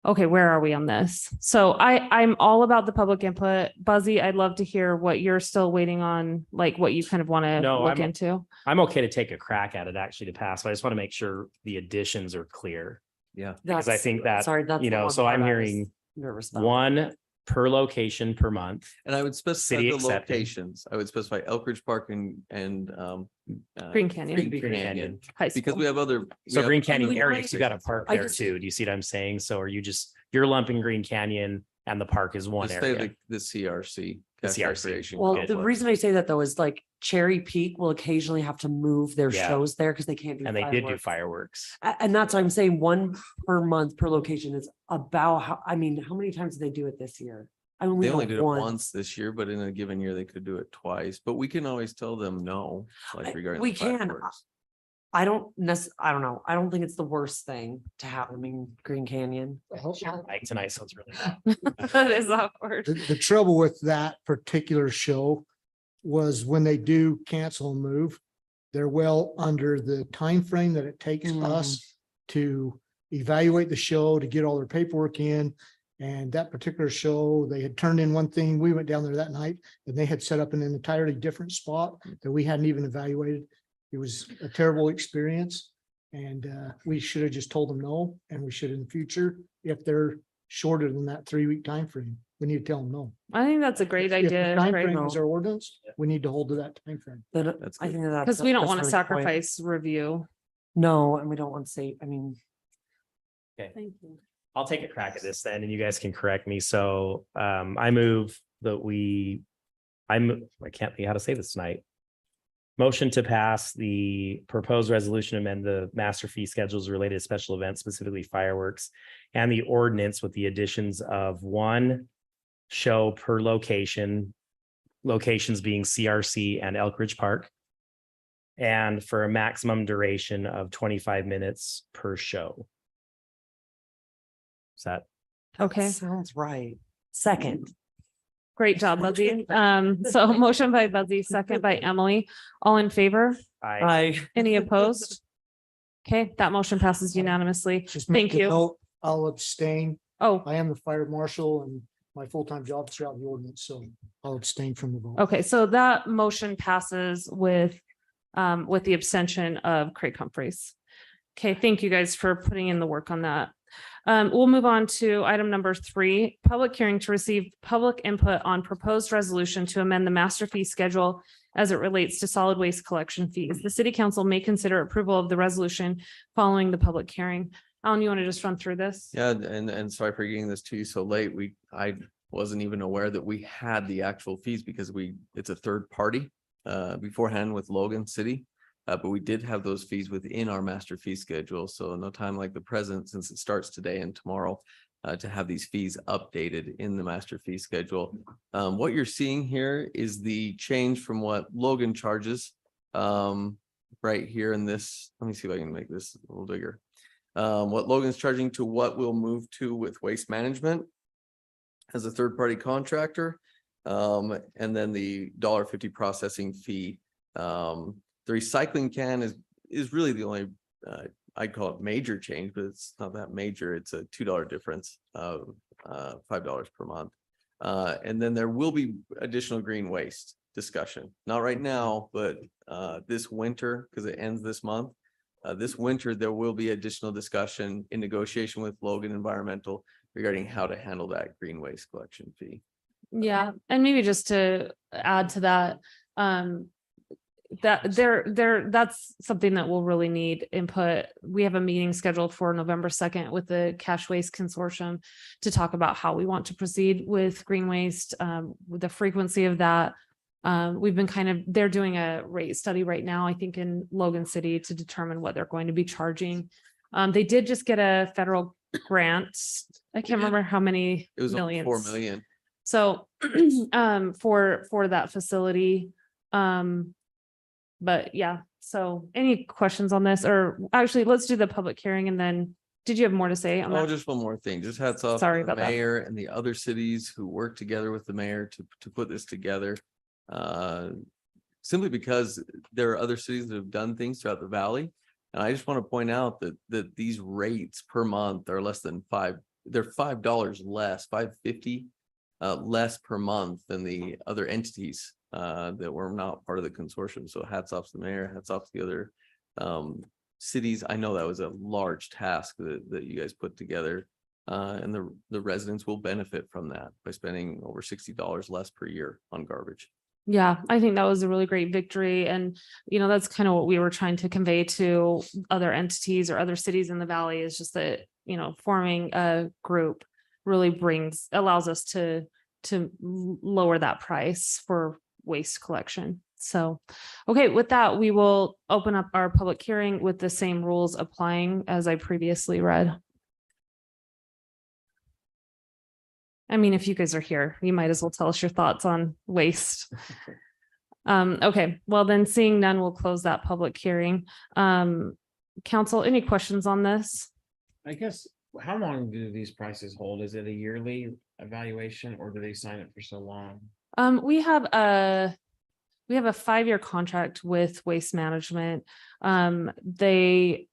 okay, where are we on this? So I'm all about the public input. Buzzy, I'd love to hear what you're still waiting on, like what you kind of want to No, look I'm- into. I'm okay to take a crack at it actually to pass, but I just want to make sure the additions are clear. Yeah. Because I think that, Sorry, that's. the one so part I'm I was hearing nervous about. 1 per location per month. And I would specify City the accepting. locations. I would specify Elkridge Park and Green Canyon. Green Canyon. High Because school. we have other. So we have Green other Canyon we area, might- you got a park I there just- too. Do you see what I'm saying? So are you're lumping Green Canyon and the park is one Just say area? the CRC. The Cafe CRC. Recreation Well, Good. the Complex. reason I say that though is like Cherry Peak will occasionally have to move their Yeah. shows there because they can't do. And they did do fireworks. fireworks. And that's why I'm saying one per month per location is about how, I mean, how many times did they do it this year? I mean, we They only know did it once. once this year, but in a given year, they could do it twice, but we can always tell them no, like regarding. we the can. fireworks. I don't I don't know. I don't think it's the worst thing to have them in Green Canyon. Like tonight sounds really. That is awkward. The trouble with that particular show was when they do cancel and move, they're well under the time frame that it takes us to evaluate the show, to get all their paperwork in. And that particular show, they had turned in one thing. We went down there that night and they had set up in an entirely different spot that we hadn't even evaluated. It was a terrible experience. And we should have just told them no, and we should in the future, if they're shorter than that 3-week time frame, we need to tell them no. I think that's a great If the idea, timeframe is our ordinance, we need to hold to that timeframe. Then That's I good. think that's. because we don't that's want to a really good point. sacrifice review. No, and we don't want to say, I mean. Okay. Thank you. I'll take a crack at this then, and you guys can correct me. So I move that I can't think how to say this tonight. Motion to pass the proposed resolution, amend the master fee schedules related to special events, specifically fireworks, and the ordinance with the additions of one show per location, locations being CRC and Elkridge Park, and for a maximum duration of 25 minutes per show. Is that Okay, Sounds right. Second. great job, Buzzy. So motion by Buzzy, second by Emily. All in favor? I. Any opposed? Okay, that motion passes unanimously. Just Thank make a you. note, I'll abstain. Oh, I am the fire marshal and my full-time job is throughout the ordinance, so I'll abstain from the vote. okay, so that motion passes with the abstention of Craig Humphreys. Okay, thank you guys for putting in the work on that. We'll move on to item number 3, public hearing to receive public input on proposed resolution to amend the master fee schedule as it relates to solid waste collection fees. The city council may consider approval of the resolution following the public hearing. Alan, you want to just run through this? Yeah, and sorry for getting this to you so late. I wasn't even aware that we had the actual fees because it's a third party beforehand with Logan City. But we did have those fees within our master fee schedule. So no time like the present, since it starts today and tomorrow, to have these fees updated in the master fee schedule. What you're seeing here is the change from what Logan charges right here in this. Let me see if I can make this a little bigger. What Logan's charging to what we'll move to with Waste Management as a third-party contractor. And then the $1.50 processing fee. The recycling can is really the only, I'd call it major change, but it's not that major. It's a $2 difference of $5 per month. And then there will be additional green waste discussion. Not right now, but this winter, because it ends this month. This winter, there will be additional discussion in negotiation with Logan Environmental regarding how to handle that green waste collection fee. Yeah, and maybe just to add to that, that's something that will really need input. We have a meeting scheduled for November 2nd with the Cash Waste Consortium to talk about how we want to proceed with green waste, with the frequency of that. We've been they're doing a rate study right now, I think in Logan City, to determine what they're going to be charging. They did just get a federal grant. I can't remember how many It was only millions. 4 million. So, for that facility, but yeah, so any questions on this, or actually, let's do the public hearing and then, did you have more to say on Oh, that? just one more thing. Just hats off. Sorry to the about that. mayor and the other cities who worked together with the mayor to put this together. Simply because there are other cities that have done things throughout the valley. And I just want to point out that these rates per month are less than they're $5 less, $5.50 less per month than the other entities that were not part of the consortium. So hats off to the mayor, hats off to the other cities. I know that was a large task that you guys put together And the residents will benefit from that by spending over $60 less per year on garbage. Yeah, I think that was a really great victory. And, that's kind of what we were trying to convey to other entities or other cities in the valley is just that, forming a group really allows us to lower that price for waste collection. So, okay, with that, we will open up our public hearing with the same rules applying as I previously read. I mean, if you guys are here, you might as well tell us your thoughts on waste. Okay, well then seeing none, we'll close that public hearing. Council, any questions on this? I guess, how long do these prices hold? Is it a yearly evaluation or do they sign it for so long? We have a 5-year contract with Waste Management. They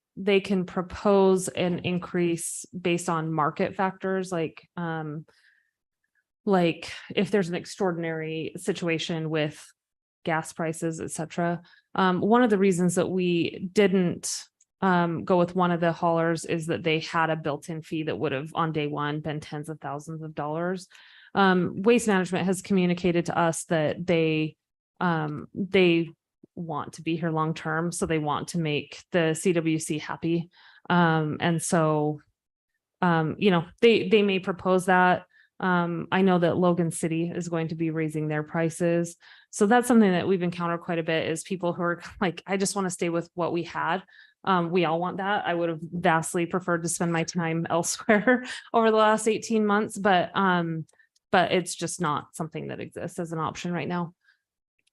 can propose an increase based on market factors like if there's an extraordinary situation with gas prices, et cetera. One of the reasons that we didn't go with one of the haulers is that they had a built-in fee that would have on day one been tens of thousands of dollars. Waste Management has communicated to us that they want to be here long-term, so they want to make the CWC happy. And so, they may propose that. I know that Logan City is going to be raising their prices. So that's something that we've encountered quite a bit is people who are like, I just want to stay with what we had. We all want that. I would have vastly preferred to spend my time elsewhere over the last 18 months, but it's just not something that exists as an option right now.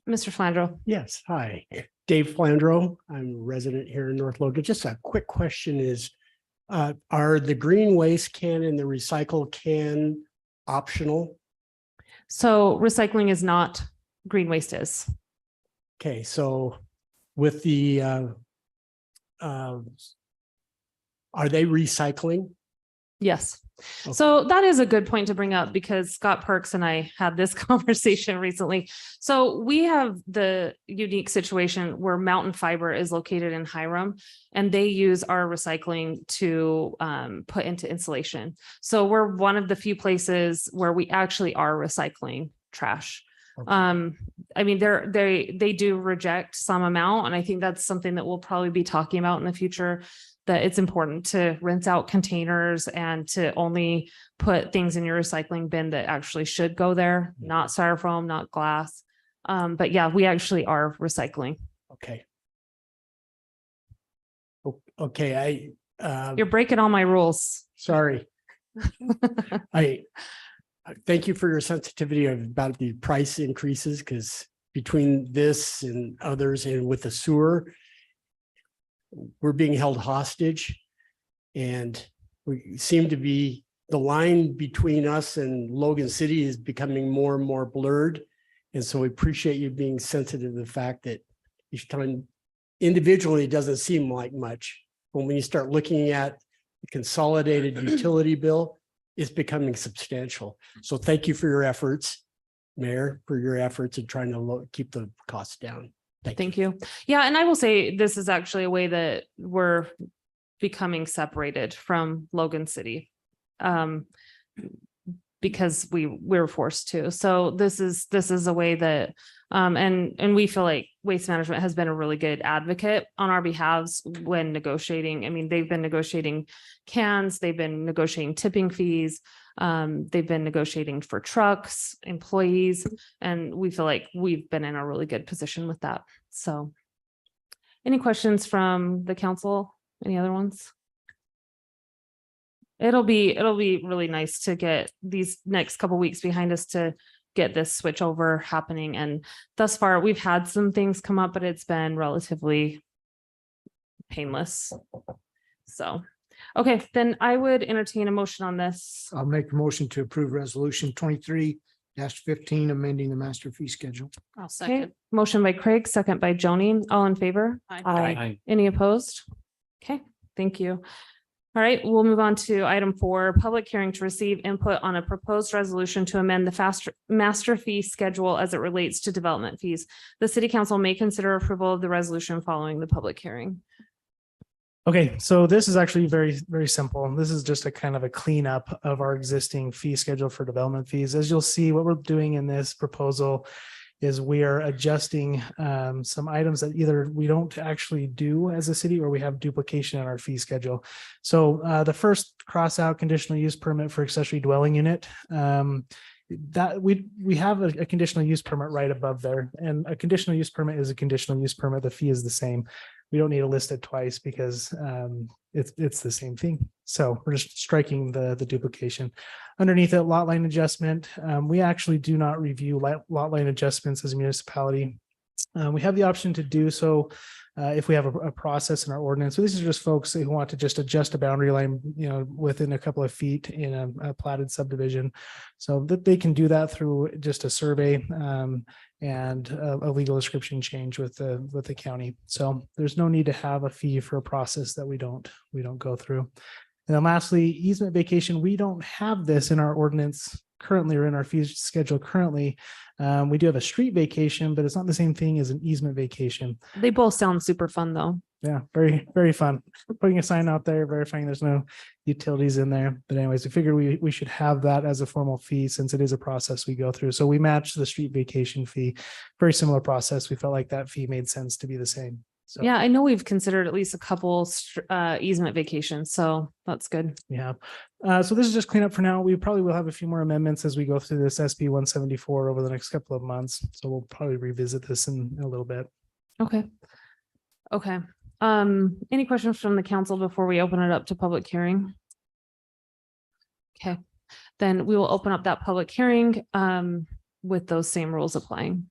Mr. Flandreau. Yes, hi, Dave Flandreau. I'm a resident here in North Logan. Just a quick question is, are the green waste can and the recycle can optional? So recycling is not, green waste is. Okay, so with the, are they recycling? Yes. Okay. So that is a good point to bring up because Scott Perks and I had this conversation recently. So we have the unique situation where Mountain Fiber is located in Hiram and they use our recycling to put into insulation. So we're one of the few places where we actually are recycling trash. Okay. I mean, they do reject some amount, and I think that's something that we'll probably be talking about in the future, that it's important to rinse out containers and to only put things in your recycling bin that actually should go there, not styrofoam, not glass. But yeah, we actually are recycling. Okay. Okay, You're breaking all my rules. sorry. I thank you for your sensitivity about the price increases, because between this and others and with the sewer, we're being held hostage. And we seem to be, the line between us and Logan City is becoming more and more blurred. And so we appreciate you being sensitive to the fact that each time individually, it doesn't seem like much. But when you start looking at the consolidated utility bill, it's becoming substantial. So thank you for your efforts, Mayor, for your efforts in trying to keep the costs down. Thank you. Yeah, and I will say this is actually a way that we're becoming separated from Logan City. Because we're forced to. So this is a way that and we feel like Waste Management has been a really good advocate on our behalves when negotiating. I mean, they've been negotiating cans, they've been negotiating tipping fees, they've been negotiating for trucks, employees, and we feel like we've been in a really good position with that. So any questions from the council? Any other ones? It'll be really nice to get these next couple weeks behind us to get this switch over happening. And thus far, we've had some things come up, but it's been relatively painless. So, okay, then I would entertain a motion on this. I'll make a motion to approve resolution 23-15, amending the master fee schedule. I'll Okay, second. motion by Craig, second by Joni. All in favor? Aye. Any opposed? Okay, thank you. All right, we'll move on to item 4, public hearing to receive input on a proposed resolution to amend the master fee schedule as it relates to development fees. The city council may consider approval of the resolution following the public hearing. Okay, so this is actually very, very simple. This is just a kind of a cleanup of our existing fee schedule for development fees. As you'll see, what we're doing in this proposal is we are adjusting some items that either we don't actually do as a city or we have duplication in our fee schedule. So the first cross out conditional use permit for accessory dwelling unit. That we have a conditional use permit right above there, and a conditional use permit is a conditional use permit. The fee is the same. We don't need to list it twice because it's the same thing. So we're just striking the duplication. Underneath it, lot line adjustment. We actually do not review lot line adjustments as a municipality. We have the option to do so if we have a process in our ordinance. So these are just folks who want to just adjust a boundary line, within a couple of feet in a platted subdivision. So that they can do that through just a survey and a legal description change with the county. So there's no need to have a fee for a process that we don't go through. And then lastly, easement vacation. We don't have this in our ordinance currently or in our fee schedule currently. We do have a street vacation, but it's not the same thing as an easement vacation. They both sound super fun though. Yeah, very, very fun. Putting a sign out there, verifying there's no utilities in there. But anyways, we figured we should have that as a formal fee since it is a process we go through. So we match the street vacation fee. Very similar process. We felt like that fee made sense to be the same. So Yeah, I know we've considered at least a couple easement vacations, so that's good. yeah. So this is just cleanup for now. We probably will have a few more amendments as we go through this SB 174 over the next couple of months. So we'll probably revisit this in a little bit. Okay. Okay. Any questions from the council before we open it up to public hearing? Okay, then we will open up that public hearing with those same rules applying.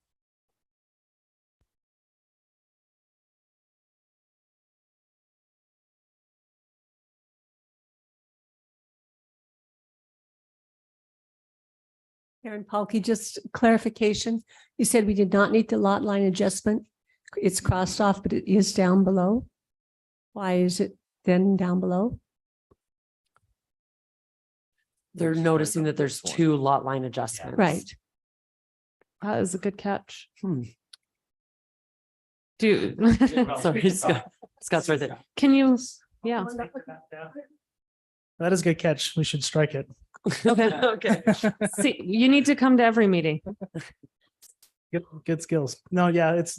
Karen Palkey, just clarification. You said we did not need the lot line adjustment. It's crossed off, but it is down below. Why is it then down below? They're noticing that there's 2 lot line adjustments. Right. That is a good catch. Hmm. Dude. Sorry, Scott's right there. Can you, yeah. That is a good catch. We should strike it. Okay. Okay. See, you need to come to every meeting. Good skills. No, yeah, it's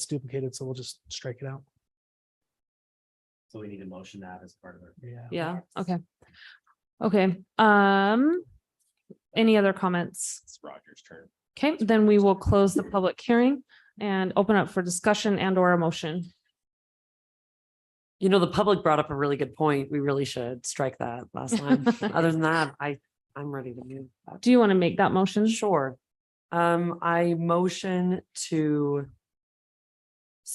duplicated, so we'll just strike it out. So we need to motion that as part of it. Yeah. Yeah, okay. Okay, any other comments? It's Roger's turn. Okay, then we will close the public hearing and open up for discussion and or a motion. The public brought up a really good point. We really should strike that last line. Other than that, I'm ready to move. Do you want to make that motion? Sure. I motion to,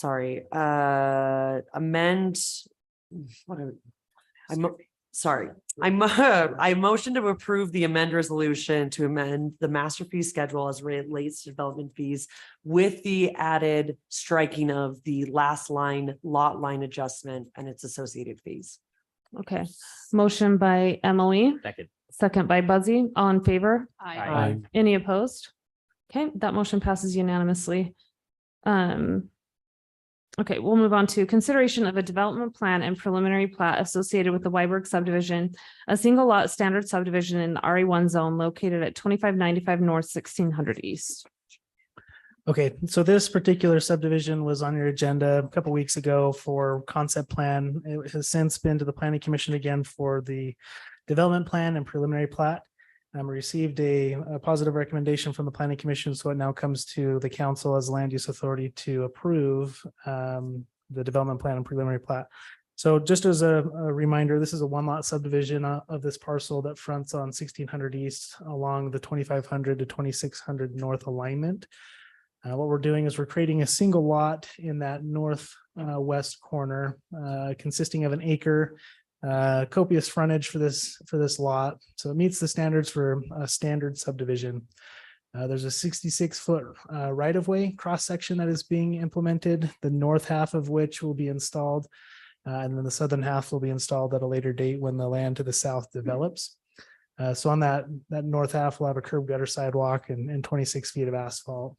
amend. I motion to approve the amend resolution to amend the master fee schedule as relates to development fees with the added striking of the last line lot line adjustment and its associated fees. Okay, motion by Emily, Second. second by Buzzy, all in favor? Aye. Any opposed? Okay, that motion passes unanimously. Okay, we'll move on to consideration of a development plan and preliminary plat associated with the Weiberg subdivision, a single lot standard subdivision in the RE1 zone located at 2595 North, 1600 East. Okay, so this particular subdivision was on your agenda a couple weeks ago for concept plan. It has since been to the planning commission again for the development plan and preliminary plat. Received a positive recommendation from the planning commission, so it now comes to the council as land use authority to approve the development plan and preliminary plat. So just as a reminder, this is a 1-lot subdivision of this parcel that fronts on 1600 East along the 2500 to 2600 North alignment. What we're doing is we're creating a single lot in that north west corner consisting of an acre. Copious frontage for this lot, so it meets the standards for a standard subdivision. There's a 66-foot right-of-way cross-section that is being implemented, the north half of which will be installed, and then the southern half will be installed at a later date when the land to the south develops. So on that north half, we'll have a curb gutter sidewalk and 26 feet of asphalt.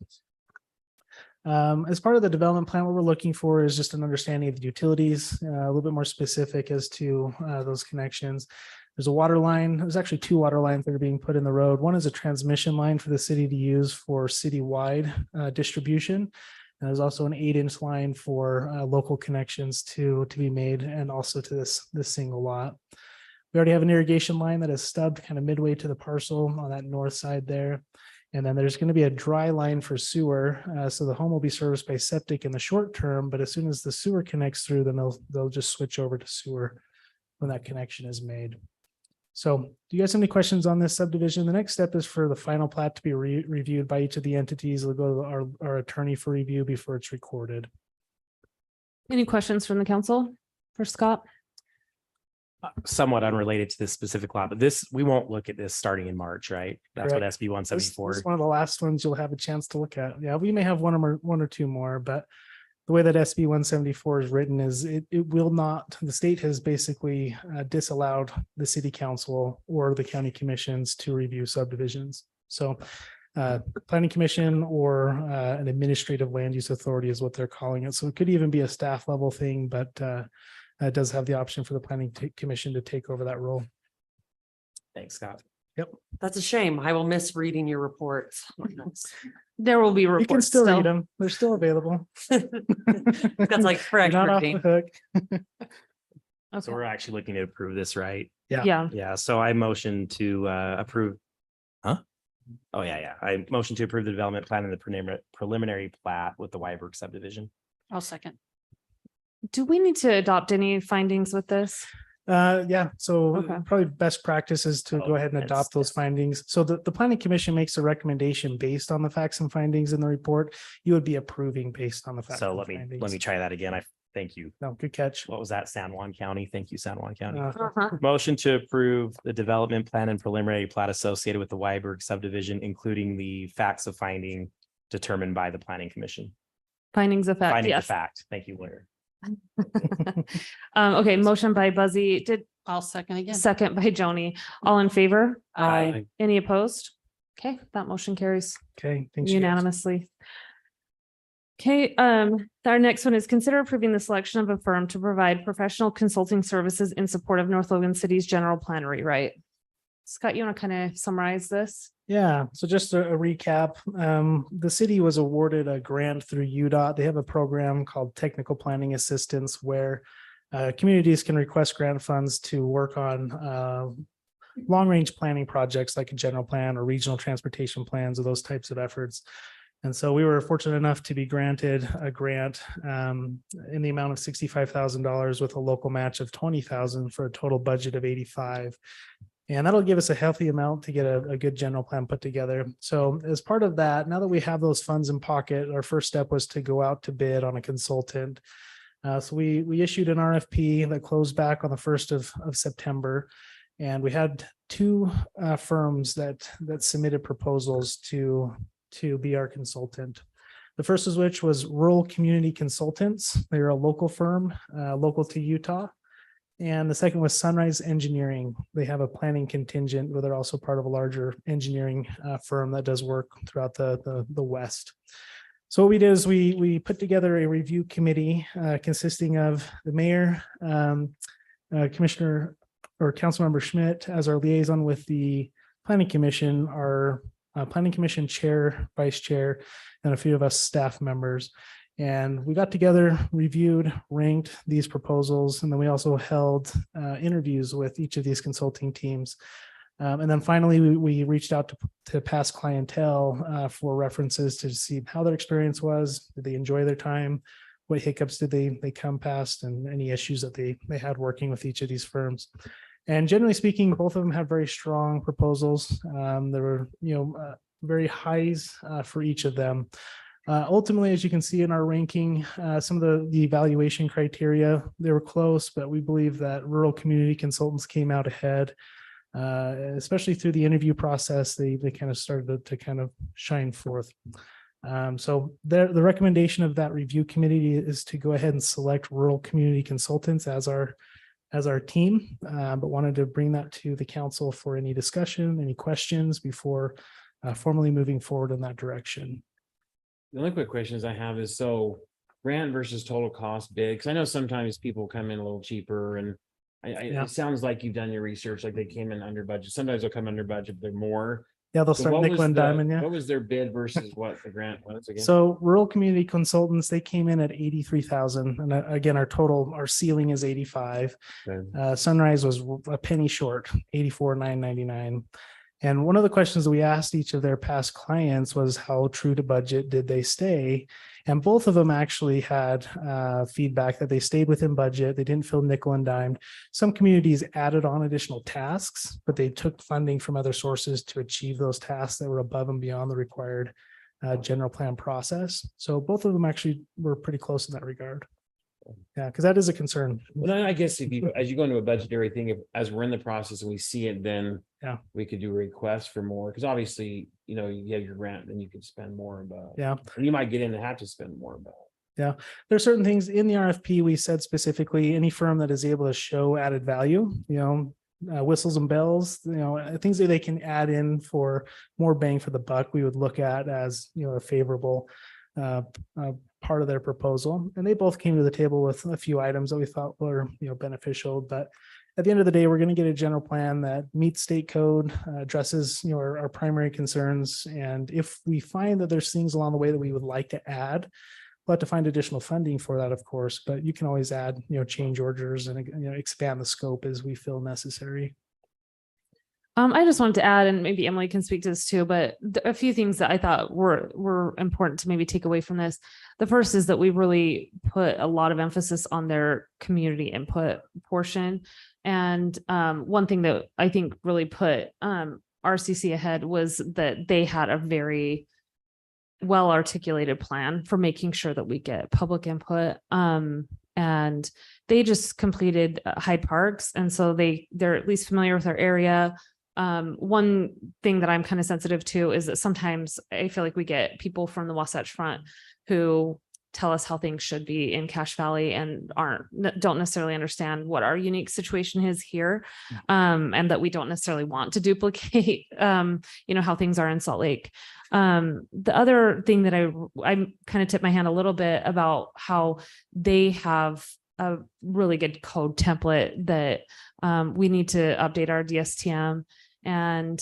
As part of the development plan, what we're looking for is just an understanding of the utilities, a little bit more specific as to those connections. There's a water line. There's actually 2 water lines that are being put in the road. One is a transmission line for the city to use for citywide distribution. And there's also an 8-inch line for local connections to be made, and also to this single lot. We already have an irrigation line that is stubbed kind of midway to the parcel on that north side there. And then there's going to be a dry line for sewer. So the home will be serviced by septic in the short term, but as soon as the sewer connects through, then they'll just switch over to sewer when that connection is made. So do you guys have any questions on this subdivision? The next step is for the final plat to be reviewed by each of the entities. It'll go to our attorney for review before it's recorded. Any questions from the council for Scott? Somewhat unrelated to this specific lot, but we won't look at this starting in March, right? That's what Correct. SB one This seventy-four. is one of the last ones you'll have a chance to look at. Yeah, we may have one or 2 more, but the way that SB 174 is written is it will not, the state has basically disallowed the city council or the county commissions to review subdivisions. So planning commission or an administrative land use authority is what they're calling it. So it could even be a staff level thing, but it does have the option for the planning commission to take over that role. Thanks, Scott. That's a shame. I will miss reading your reports. There will be You reports can still still. read them. They're still available. That's like You're correct. not off the hook. So Okay. we're actually looking to approve this, right? Yeah, Yeah, so I motion to approve. Huh? Oh, yeah. I motion to approve the development plan and the preliminary plat with the Wyberg subdivision. I'll second. do we need to adopt any findings with this? Yeah, so Okay. probably best practice is to Oh, go ahead and yes, adopt those yes. findings. So the planning commission makes a recommendation based on the facts and findings in the report. You would be approving based on the facts. So and let me findings. try that again. Thank you. No, good catch. What was that? San Juan County? Thank you, San Juan County. Uh-huh. Motion to approve the development plan and preliminary plat associated with the Wyberg subdivision, including the facts of finding determined by the planning commission. Findings of fact, Finding of yes. fact. Thank you, lawyer. Okay, motion by Buzzy, I'll second again. second by Joni. All in favor? I Any opposed? Okay, that motion carries Okay, thanks. you guys. unanimously. Okay, our next one is consider approving the selection of a firm to provide professional consulting services in support of North Logan City's general plan rewrite. Scott, you want to kind of summarize this? Yeah, so just a recap, the city was awarded a grant through UDOT. They have a program called Technical Planning Assistance where communities can request grant funds to work on long-range planning projects like a general plan or regional transportation plans or those types of efforts. And so we were fortunate enough to be granted a grant in the amount of $65,000 with a local match of $20,000 for a total budget of $85,000. And that'll give us a healthy amount to get a good general plan put together. So as part of that, now that we have those funds in pocket, our first step was to go out to bid on a consultant. So we issued an RFP that closed back on the 1st of September. And we had 2 firms that submitted proposals to be our consultant. The first of which was Rural Community Consultants. They're a local firm, local to Utah. And the second was Sunrise Engineering. They have a planning contingent, but they're also part of a larger engineering firm that does work throughout the West. So what we did is we put together a review committee consisting of the mayor, Commissioner or Councilmember Schmidt as our liaison with the planning commission, our planning commission chair, vice chair, and a few of us staff members. And we got together, reviewed, ranked these proposals, and then we also held interviews with each of these consulting teams. And then finally, we reached out to past clientele for references to see how their experience was. Did they enjoy their time? What hiccups did they come past, and any issues that they had working with each of these firms? And generally speaking, both of them have very strong proposals. There were, very highs for each of them. Ultimately, as you can see in our ranking, some of the evaluation criteria, they were close, but we believe that Rural Community Consultants came out ahead, especially through the interview process. They kind of started to kind of shine forth. So the recommendation of that review committee is to go ahead and select Rural Community Consultants as our team, but wanted to bring that to the council for any discussion, any questions before formally moving forward in that direction. The only quick questions I have is, so grant versus total cost bid, because I know sometimes people come in a little cheaper and Yeah. it sounds like you've done your research, like they came in under budget. Sometimes they'll come under budget, they're more. Yeah, they'll So start what nickel was and the- diamond, yeah. What was their bid versus what the grant was again? So rural community consultants, they came in at 83,000. And again, our ceiling is 85. Okay. Sunrise was a penny short, 84,999. And one of the questions that we asked each of their past clients was how true to budget did they stay? And both of them actually had feedback that they stayed within budget. They didn't feel nickel and dimed. Some communities added on additional tasks, but they took funding from other sources to achieve those tasks that were above and beyond the required general plan process. So both of them actually were pretty close in that regard. Yeah, because that is a concern. Well, then I guess if you, as you go into a budgetary thing, if, as we're in the process and we see it, then Yeah. we could do a request for more, because obviously, you know, you have your grant, then you could spend more about. Yeah. And you might get in and have to spend more about. There are certain things in the RFP, we said specifically, any firm that is able to show added value, whistles and bells, things that they can add in for more bang for the buck, we would look at as, a favorable part of their proposal. And they both came to the table with a few items that we thought were, beneficial. But at the end of the day, we're going to get a general plan that meets state code, addresses, our primary concerns. And if we find that there's things along the way that we would like to add, we'll have to find additional funding for that, of course, but you can always add, change orders and, expand the scope as we feel necessary. I just wanted to add, and maybe Emily can speak to this too, but a few things that I thought were important to maybe take away from this. The first is that we really put a lot of emphasis on their community input portion. And one thing that I think really put RCC ahead was that they had a very well articulated plan for making sure that we get public input. And they just completed Hyde Parks. And so they're at least familiar with our area. One thing that I'm kind of sensitive to is that sometimes I feel like we get people from the Wasatch Front who tell us how things should be in Cache Valley and don't necessarily understand what our unique situation is here. And that we don't necessarily want to duplicate, how things are in Salt Lake. The other thing that I kind of tipped my hand a little bit about how they have a really good code template that we need to update our DSTM, and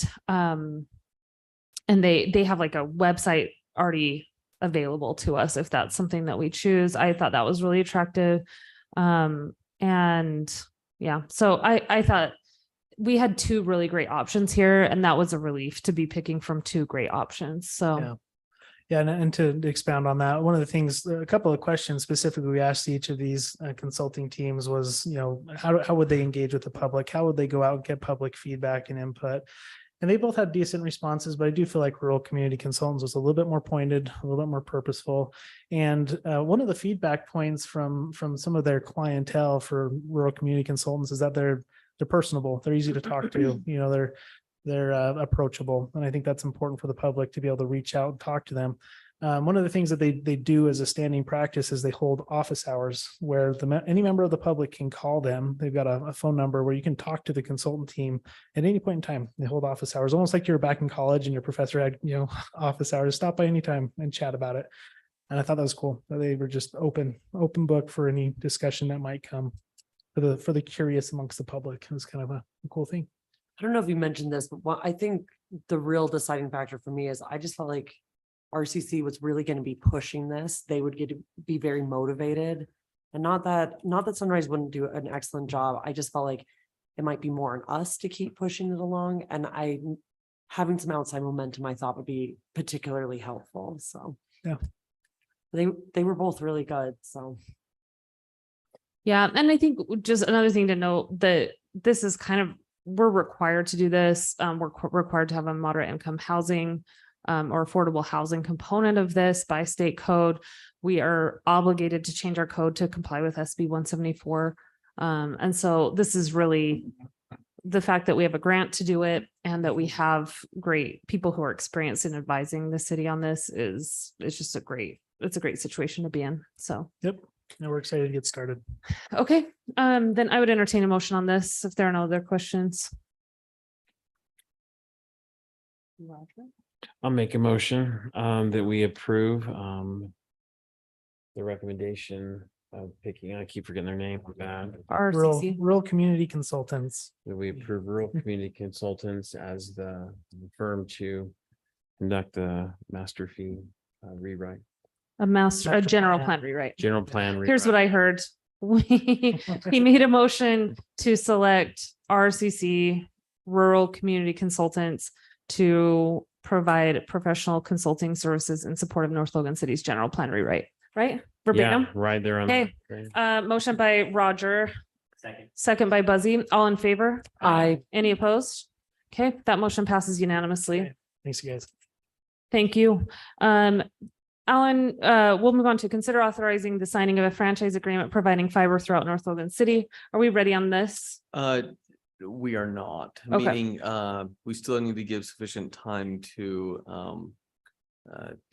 they have like a website already available to us if that's something that we choose. I thought that was really attractive. And yeah, so I thought we had two really great options here, and that was a relief to be picking from two great options. So Yeah, and to expound on that, one of the things, a couple of questions specifically we asked each of these consulting teams was, how would they engage with the public? How would they go out and get public feedback and input? And they both had decent responses, but I do feel like rural community consultants was a little bit more pointed, a little bit more purposeful. And one of the feedback points from some of their clientele for rural community consultants is that they're personable, they're easy to talk to, they're approachable. And I think that's important for the public to be able to reach out and talk to them. One of the things that they do as a standing practice is they hold office hours where any member of the public can call them. They've got a phone number where you can talk to the consultant team at any point in time. They hold office hours, almost like you're back in college and your professor had, office hours. Stop by anytime and chat about it. And I thought that was cool. That they were just open book for any discussion that might come for the curious amongst the public. It was kind of a cool thing. I don't know if you mentioned this, but I think the real deciding factor for me is I just felt like RCC was really going to be pushing this. They would get to be very motivated, and not that Sunrise wouldn't do an excellent job. I just felt like it might be more on us to keep pushing it along, and having some outside momentum I thought would be particularly helpful. So yeah, they were both really good. So yeah, and I think just another thing to note that this is we're required to do this. We're required to have a moderate income housing or affordable housing component of this by state code. We are obligated to change our code to comply with SB 174. And so this is really the fact that we have a grant to do it and that we have great people who are experienced in advising the city on this it's just a great situation to be in. So yep. And we're excited to get started. Okay. Then I would entertain a motion on this if there are no other questions. I'll make a motion that we approve the recommendation of picking, I keep forgetting their name, I'm bad. RCC. Rural Community Consultants. That we approve Rural Community Consultants as the firm to conduct the master fee rewrite, A general plan rewrite. general plan. Here's what I heard. He made a motion to select RCC, Rural Community Consultants, to provide professional consulting services in support of North Logan City's general plan rewrite, right? Verbatim. Yeah, right there on. Okay. Motion by Roger, Second. second by Buzzy. All in favor? Aye. Any opposed? Okay, that motion passes unanimously. Thanks, you guys. Thank you. Alan, we'll move on to consider authorizing the signing of a franchise agreement providing fiber throughout North Logan City. Are we ready on this? We are not, Okay. meaning, we still need to give sufficient time to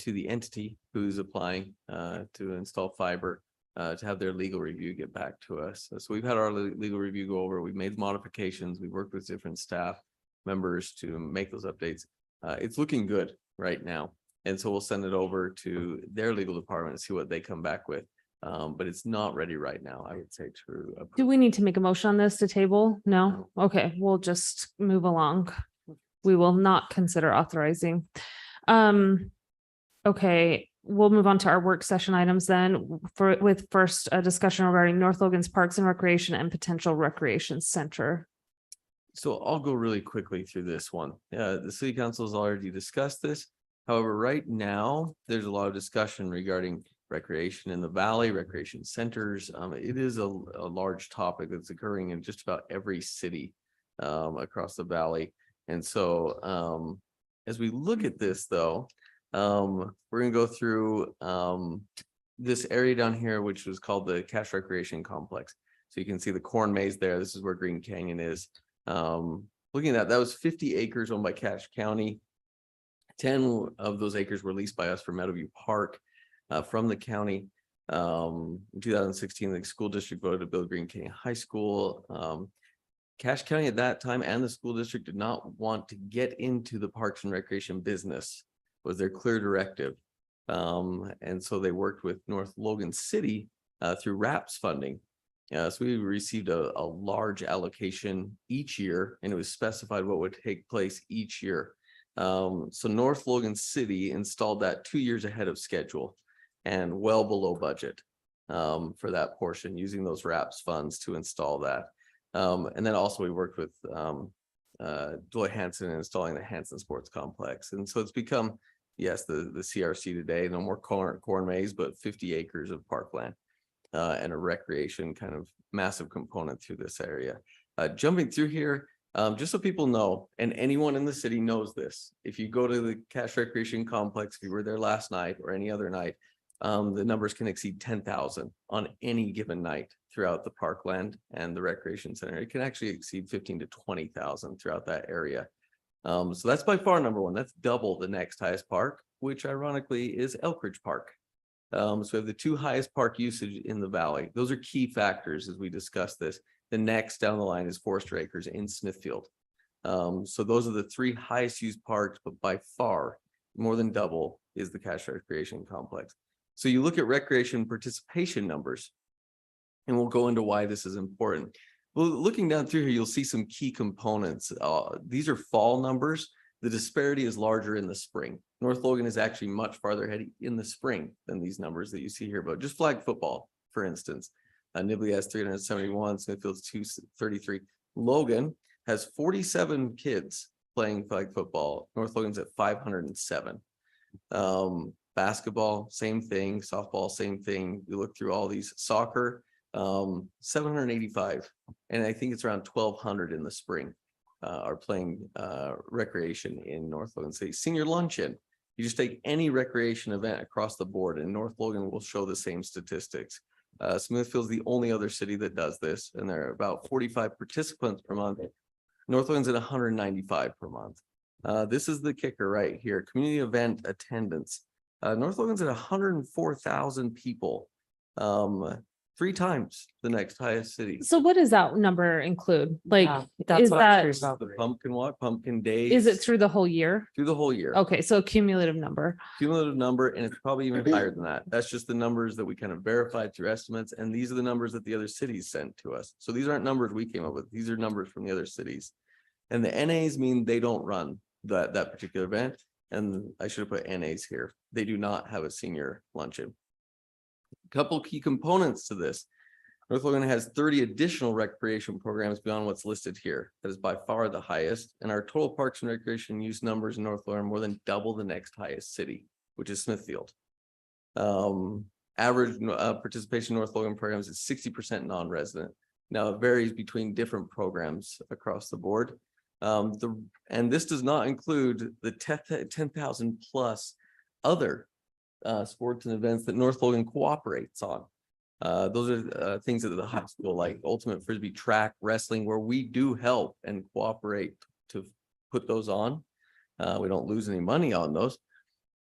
the entity who's applying, to install fiber, to have their legal review get back to us. So we've had our legal review go over, we've made modifications, we've worked with different staff members to make those updates. It's looking good right now. And so we'll send it over to their legal department and see what they come back with. But it's not ready right now, I would say, to approve. Do we need to make a motion on this to table? No? Okay, we'll just move along. We will not consider authorizing. Okay, we'll move on to our work session items then with first a discussion regarding North Logan's Parks and Recreation and potential recreation center. So I'll go really quickly through this one. The city council has already discussed this. However, right now, there's a lot of discussion regarding recreation in the valley, recreation centers. It is a large topic that's occurring in just about every city across the valley. And so as we look at this though, we're gonna go through this area down here, which was called the Cache Recreation Complex. So you can see the corn maze there. This is where Green Canyon is. Looking at that was 50 acres owned by Cache County. 10 of those acres were leased by us for Meadowview Park from the county. In 2016, the school district voted to build Green Canyon High School. Cache County at that time and the school district did not want to get into the parks and recreation business, was their clear directive. And so they worked with North Logan City through RAPS funding. So we received a large allocation each year, and it was specified what would take place each year. So North Logan City installed that 2 years ahead of schedule and well below budget for that portion, using those RAPS funds to install that. And then also we worked with Doy Hansen in installing the Hansen Sports Complex. And so it's become, yes, the CRC today, no more corn maze, but 50 acres of parkland and a recreation kind of massive component through this area. Jumping through here, just so people know, and anyone in the city knows this, if you go to the Cache Recreation Complex, if you were there last night or any other night, the numbers can exceed 10,000 on any given night throughout the parkland and the recreation center. It can actually exceed 15 to 20,000 throughout that area. So that's by far number one. That's double the next highest park, which ironically is Elkridge Park. So we have the two highest park usage in the valley. Those are key factors as we discuss this. The next down the line is Forester Acres in Smithfield. So those are the three highest used parks, but by far more than double is the Cache Recreation Complex. So you look at recreation participation numbers, and we'll go into why this is important. Well, looking down through here, you'll see some key components. These are fall numbers. The disparity is larger in the spring. North Logan is actually much farther ahead in the spring than these numbers that you see here, but just flag football, for instance. Nibley has 371, Smithfield's 233. Logan has 47 kids playing flag football. North Logan's at 507. Basketball, same thing. Softball, same thing. You look through all these. Soccer, 785. And I think it's around 1,200 in the spring are playing recreation in North Logan City. Senior luncheon. You just take any recreation event across the board and North Logan will show the same statistics. Smithfield's the only other city that does this, and there are about 45 participants per month. North Logan's at 195 per month. This is the kicker right here. Community event attendance. North Logan's at 104,000 people 3 times the next highest city. So what does that number include? Like, Yeah, that's is what I'm that, curious about. The pumpkin walk, pumpkin days. is it through the whole year? Through the whole year? Okay, so a cumulative number. Cumulative number, and it's probably even higher than that. That's just the numbers that we kind of verified through estimates, and these are the numbers that the other cities sent to us. So these aren't numbers we came up with. These are numbers from the other cities. And the NAs mean they don't run that particular event. And I should have put NAs here. They do not have a senior luncheon. Couple key components to this. North Logan has 30 additional recreation programs beyond what's listed here. That is by far the highest. And our total parks and recreation use numbers in North Logan are more than double the next highest city, which is Smithfield. Average participation in North Logan programs is 60% non-resident. Now it varies between different programs across the board. And this does not include the 10,000 plus other sports and events that North Logan cooperates on. Those are things at the high school, like ultimate frisbee, track, wrestling, where we do help and cooperate to put those on. We don't lose any money on those.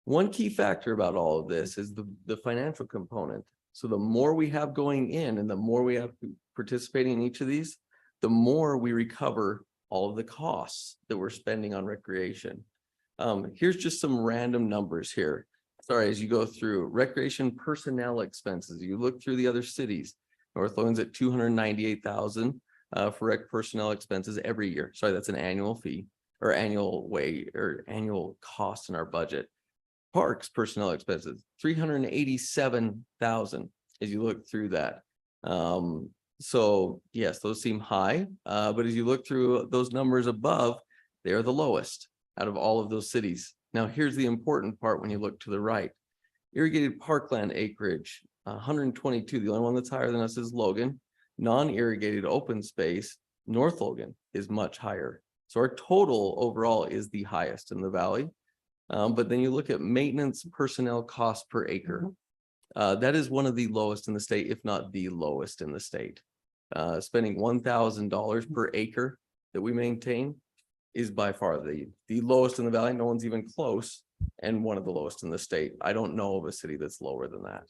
One key factor about all of this is the financial component. So the more we have going in and the more we have participating in each of these, the more we recover all of the costs that we're spending on recreation. Here's just some random numbers here. Sorry, as you go through recreation personnel expenses, you look through the other cities. North Logan's at 298,000 for rec personnel expenses every year. Sorry, that's an annual fee or annual way or annual cost in our budget. Parks personnel expenses, 387,000 as you look through that. So yes, those seem high, but as you look through those numbers above, they are the lowest out of all of those cities. Now, here's the important part when you look to the right. Irrigated parkland acreage, 122. The only one that's higher than us is Logan. Non-irrigated open space, North Logan is much higher. So our total overall is the highest in the valley. But then you look at maintenance personnel cost per acre. That is one of the lowest in the state, if not the lowest in the state. Spending $1,000 per acre that we maintain is by far the lowest in the valley. No one's even close, and one of the lowest in the state. I don't know of a city that's lower than that.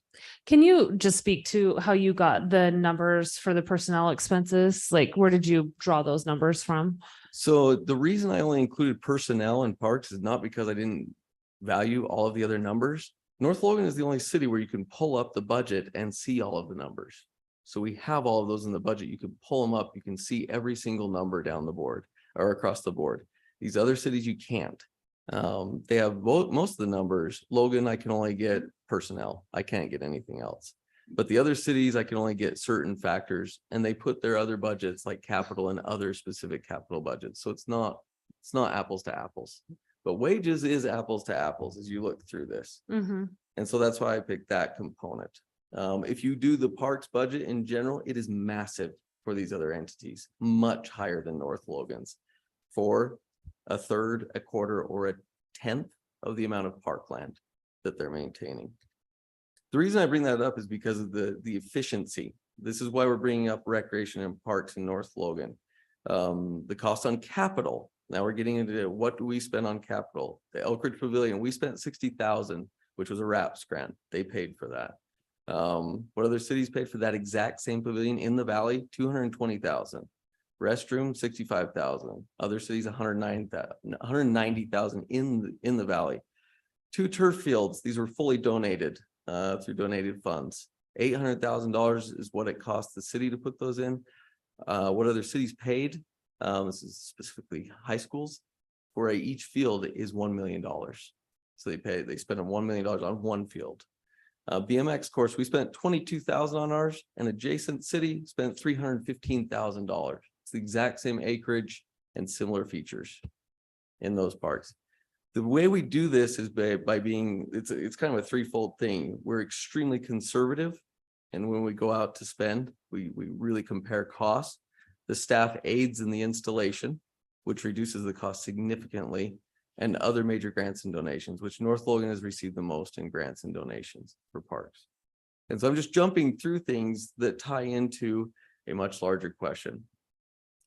Can you just speak to how you got the numbers for the personnel expenses? Like, where did you draw those numbers from? So the reason I only included personnel and parks is not because I didn't value all of the other numbers. North Logan is the only city where you can pull up the budget and see all of the numbers. So we have all of those in the budget. You can pull them up. You can see every single number down the board or across the board. These other cities, you can't. They have most of the numbers. Logan, I can only get personnel. I can't get anything else. But the other cities, I can only get certain factors, and they put their other budgets like capital and other specific capital budgets. So it's not apples to apples. But wages is apples to apples as you look through this. Mm-hmm. And so that's why I picked that component. If you do the parks budget in general, it is massive for these other entities, much higher than North Logan's, for a third, a quarter, or a tenth of the amount of parkland that they're maintaining. The reason I bring that up is because of the efficiency. This is why we're bringing up recreation and parks in North Logan. The cost on capital. Now we're getting into what do we spend on capital? The Elk Ridge Pavilion, we spent $60,000, which was a RAPS grant. They paid for that. What other cities paid for that exact same pavilion in the valley? $220,000. Restroom, $65,000. Other cities, $190,000 in the valley. 2 turf fields. These were fully donated through donated funds. $800,000 is what it cost the city to put those in. What other cities paid? This is specifically high schools. For each field is $1 million. So they spent $1 million on one field. BMX course, we spent $22,000 on ours, and adjacent city spent $315,000. It's the exact same acreage and similar features in those parks. The way we do this is by being, it's kind of a threefold thing. We're extremely conservative. And when we go out to spend, we really compare costs. The staff aids in the installation, which reduces the cost significantly, and other major grants and donations, which North Logan has received the most in grants and donations for parks. And so I'm just jumping through things that tie into a much larger question.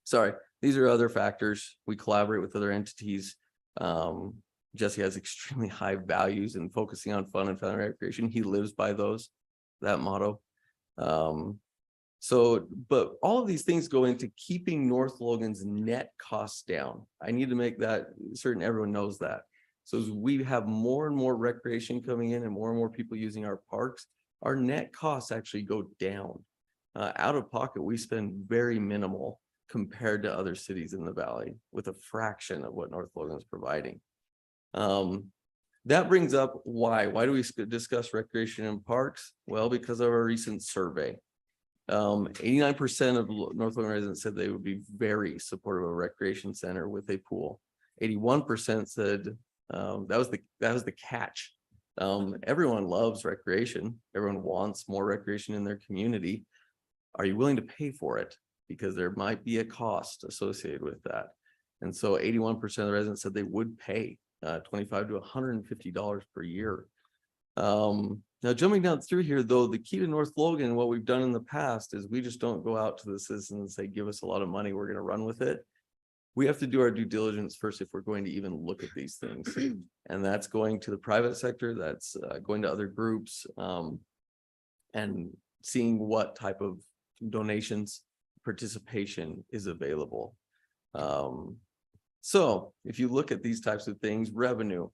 Sorry, these are other factors. We collaborate with other entities. Jesse has extremely high values in focusing on fun and family recreation. He lives by that motto. So, but all of these things go into keeping North Logan's net costs down. I need to make that certain everyone knows that. So as we have more and more recreation coming in and more people using our parks, our net costs actually go down. Out of pocket, we spend very minimal compared to other cities in the valley with a fraction of what North Logan is providing. That brings up why do we discuss recreation in parks? Well, because of our recent survey. 89% of North Logan residents said they would be very supportive of a recreation center with a pool. 81% said that was the catch. Everyone loves recreation. Everyone wants more recreation in their community. Are you willing to pay for it? Because there might be a cost associated with that. And so 81% of the residents said they would pay $25 to $150 per year. Now jumping down through here, though, the key to North Logan, what we've done in the past is we just don't go out to the citizens and say, give us a lot of money, we're going to run with it. We have to do our due diligence first if we're going to even look at these things. And that's going to the private sector, that's going to other groups, and seeing what type of donations, participation is available. So if you look at these types of things, revenue,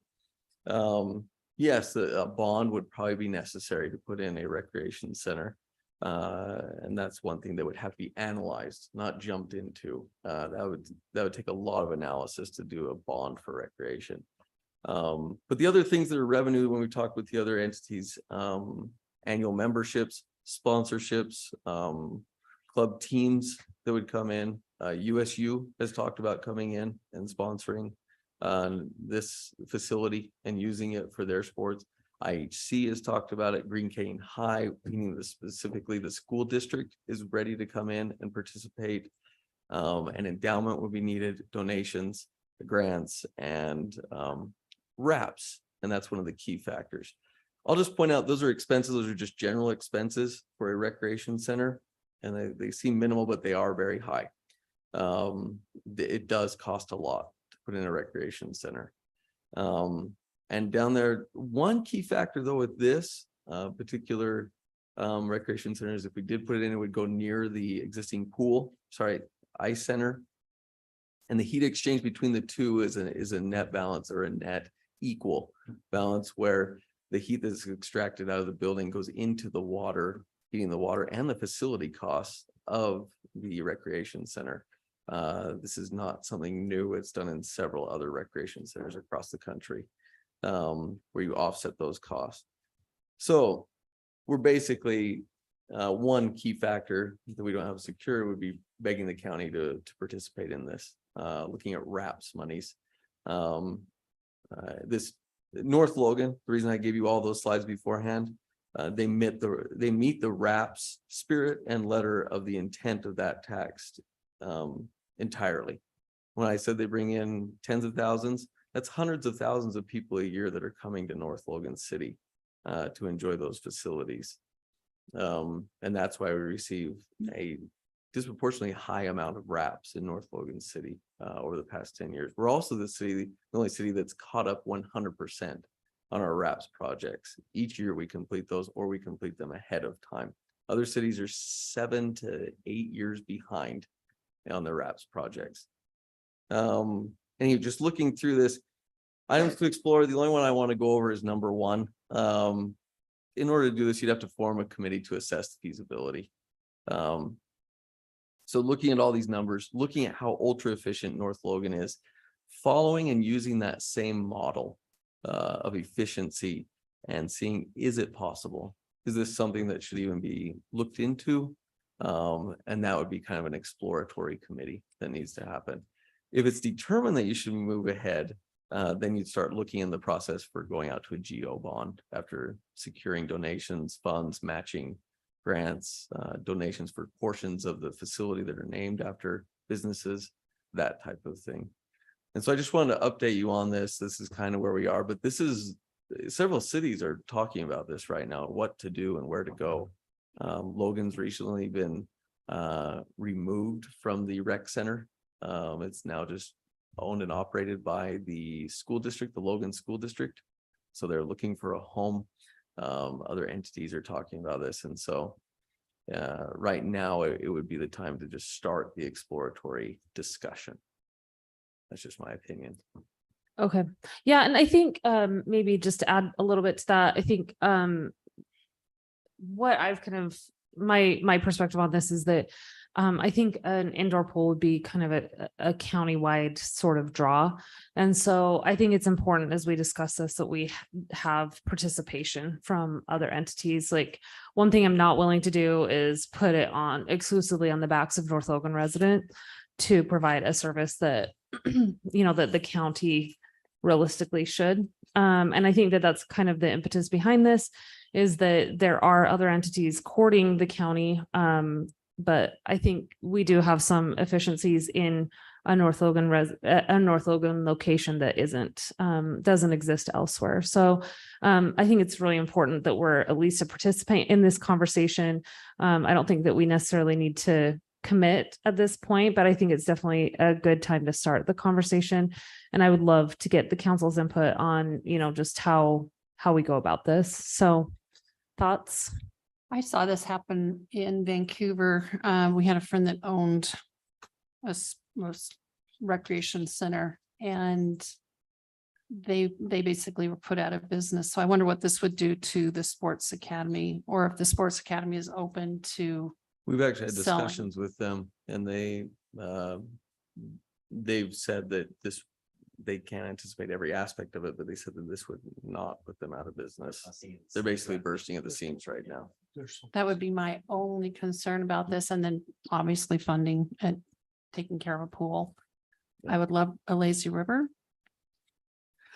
yes, a bond would probably be necessary to put in a recreation center. And that's one thing that would have to be analyzed, not jumped into. That would take a lot of analysis to do a bond for recreation. But the other things that are revenue, when we talk with the other entities, annual memberships, sponsorships, club teams that would come in. USU has talked about coming in and sponsoring this facility and using it for their sports. IHC has talked about it. Green Canyon High, meaning specifically the school district, is ready to come in and participate. An endowment would be needed, donations, grants, and wraps. And that's one of the key factors. I'll just point out those are expenses. Those are just general expenses for a recreation center. And they seem minimal, but they are very high. It does cost a lot to put in a recreation center. And down there, one key factor though with this particular recreation center is if we did put it in, it would go near the existing ice center. And the heat exchange between the two is a net balance or a net equal balance where the heat that's extracted out of the building goes into the water, heating the water and the facility costs of the recreation center. This is not something new. It's done in several other recreation centers across the country, where you offset those costs. So we're basically one key factor that we don't have secure would be begging the county to participate in this, looking at RAPS monies. This North Logan, the reason I gave you all those slides beforehand, they meet the RAPS spirit and letter of the intent of that tax entirely. When I said they bring in tens of thousands, that's hundreds of thousands of people a year that are coming to North Logan City to enjoy those facilities. And that's why we receive a disproportionately high amount of RAPs in North Logan City over the past 10 years. We're also the only city that's caught up 100% on our RAPs projects. Each year we complete those or we complete them ahead of time. Other cities are 7 to 8 years behind on their RAPs projects. And you're just looking through this, items to explore. The only one I want to go over is number 1. In order to do this, you'd have to form a committee to assess the feasibility. So looking at all these numbers, looking at how ultra efficient North Logan is, following and using that same model of efficiency and seeing, is it possible? Is this something that should even be looked into? And that would be kind of an exploratory committee that needs to happen. If it's determined that you should move ahead, then you'd start looking in the process for going out to a GO bond after securing donations, funds, matching grants, donations for portions of the facility that are named after businesses, that type of thing. And so I just wanted to update you on this. This is kind of where we are, but this is several cities are talking about this right now, what to do and where to go. Logan's recently been removed from the rec center. It's now just owned and operated by the school district, the Logan School District. So they're looking for a home. Other entities are talking about this. And so right now, it would be the time to just start the exploratory discussion. That's just my opinion. Okay, yeah, and I think maybe just to add a little bit to that, I think what I've kind of my perspective on this is that I think an indoor pool would be kind of a countywide sort of draw. And so I think it's important as we discuss this that we have participation from other entities. Like one thing I'm not willing to do is put it on exclusively on the backs of North Logan resident to provide a service that, you know, that the county realistically should. And I think that that's kind of the impetus behind this is that there are other entities courting the county. But I think we do have some efficiencies in a North Logan location that doesn't exist elsewhere. So I think it's really important that we're at least a participant in this conversation. I don't think that we necessarily need to commit at this point, but I think it's definitely a good time to start the conversation. And I would love to get the council's input on, you know, just how we go about this. So thoughts? I saw this happen in Vancouver. We had a friend that owned a recreation center and they basically were put out of business. So I wonder what this would do to the sports academy, or if the sports academy is open to. We've actually had selling. discussions with them and they've said that they can't anticipate every aspect of it, but they said that this would not put them out of business. They're basically bursting at the seams right now. That would be my only concern about this. And then obviously funding and taking care of a pool. I would love a lazy river.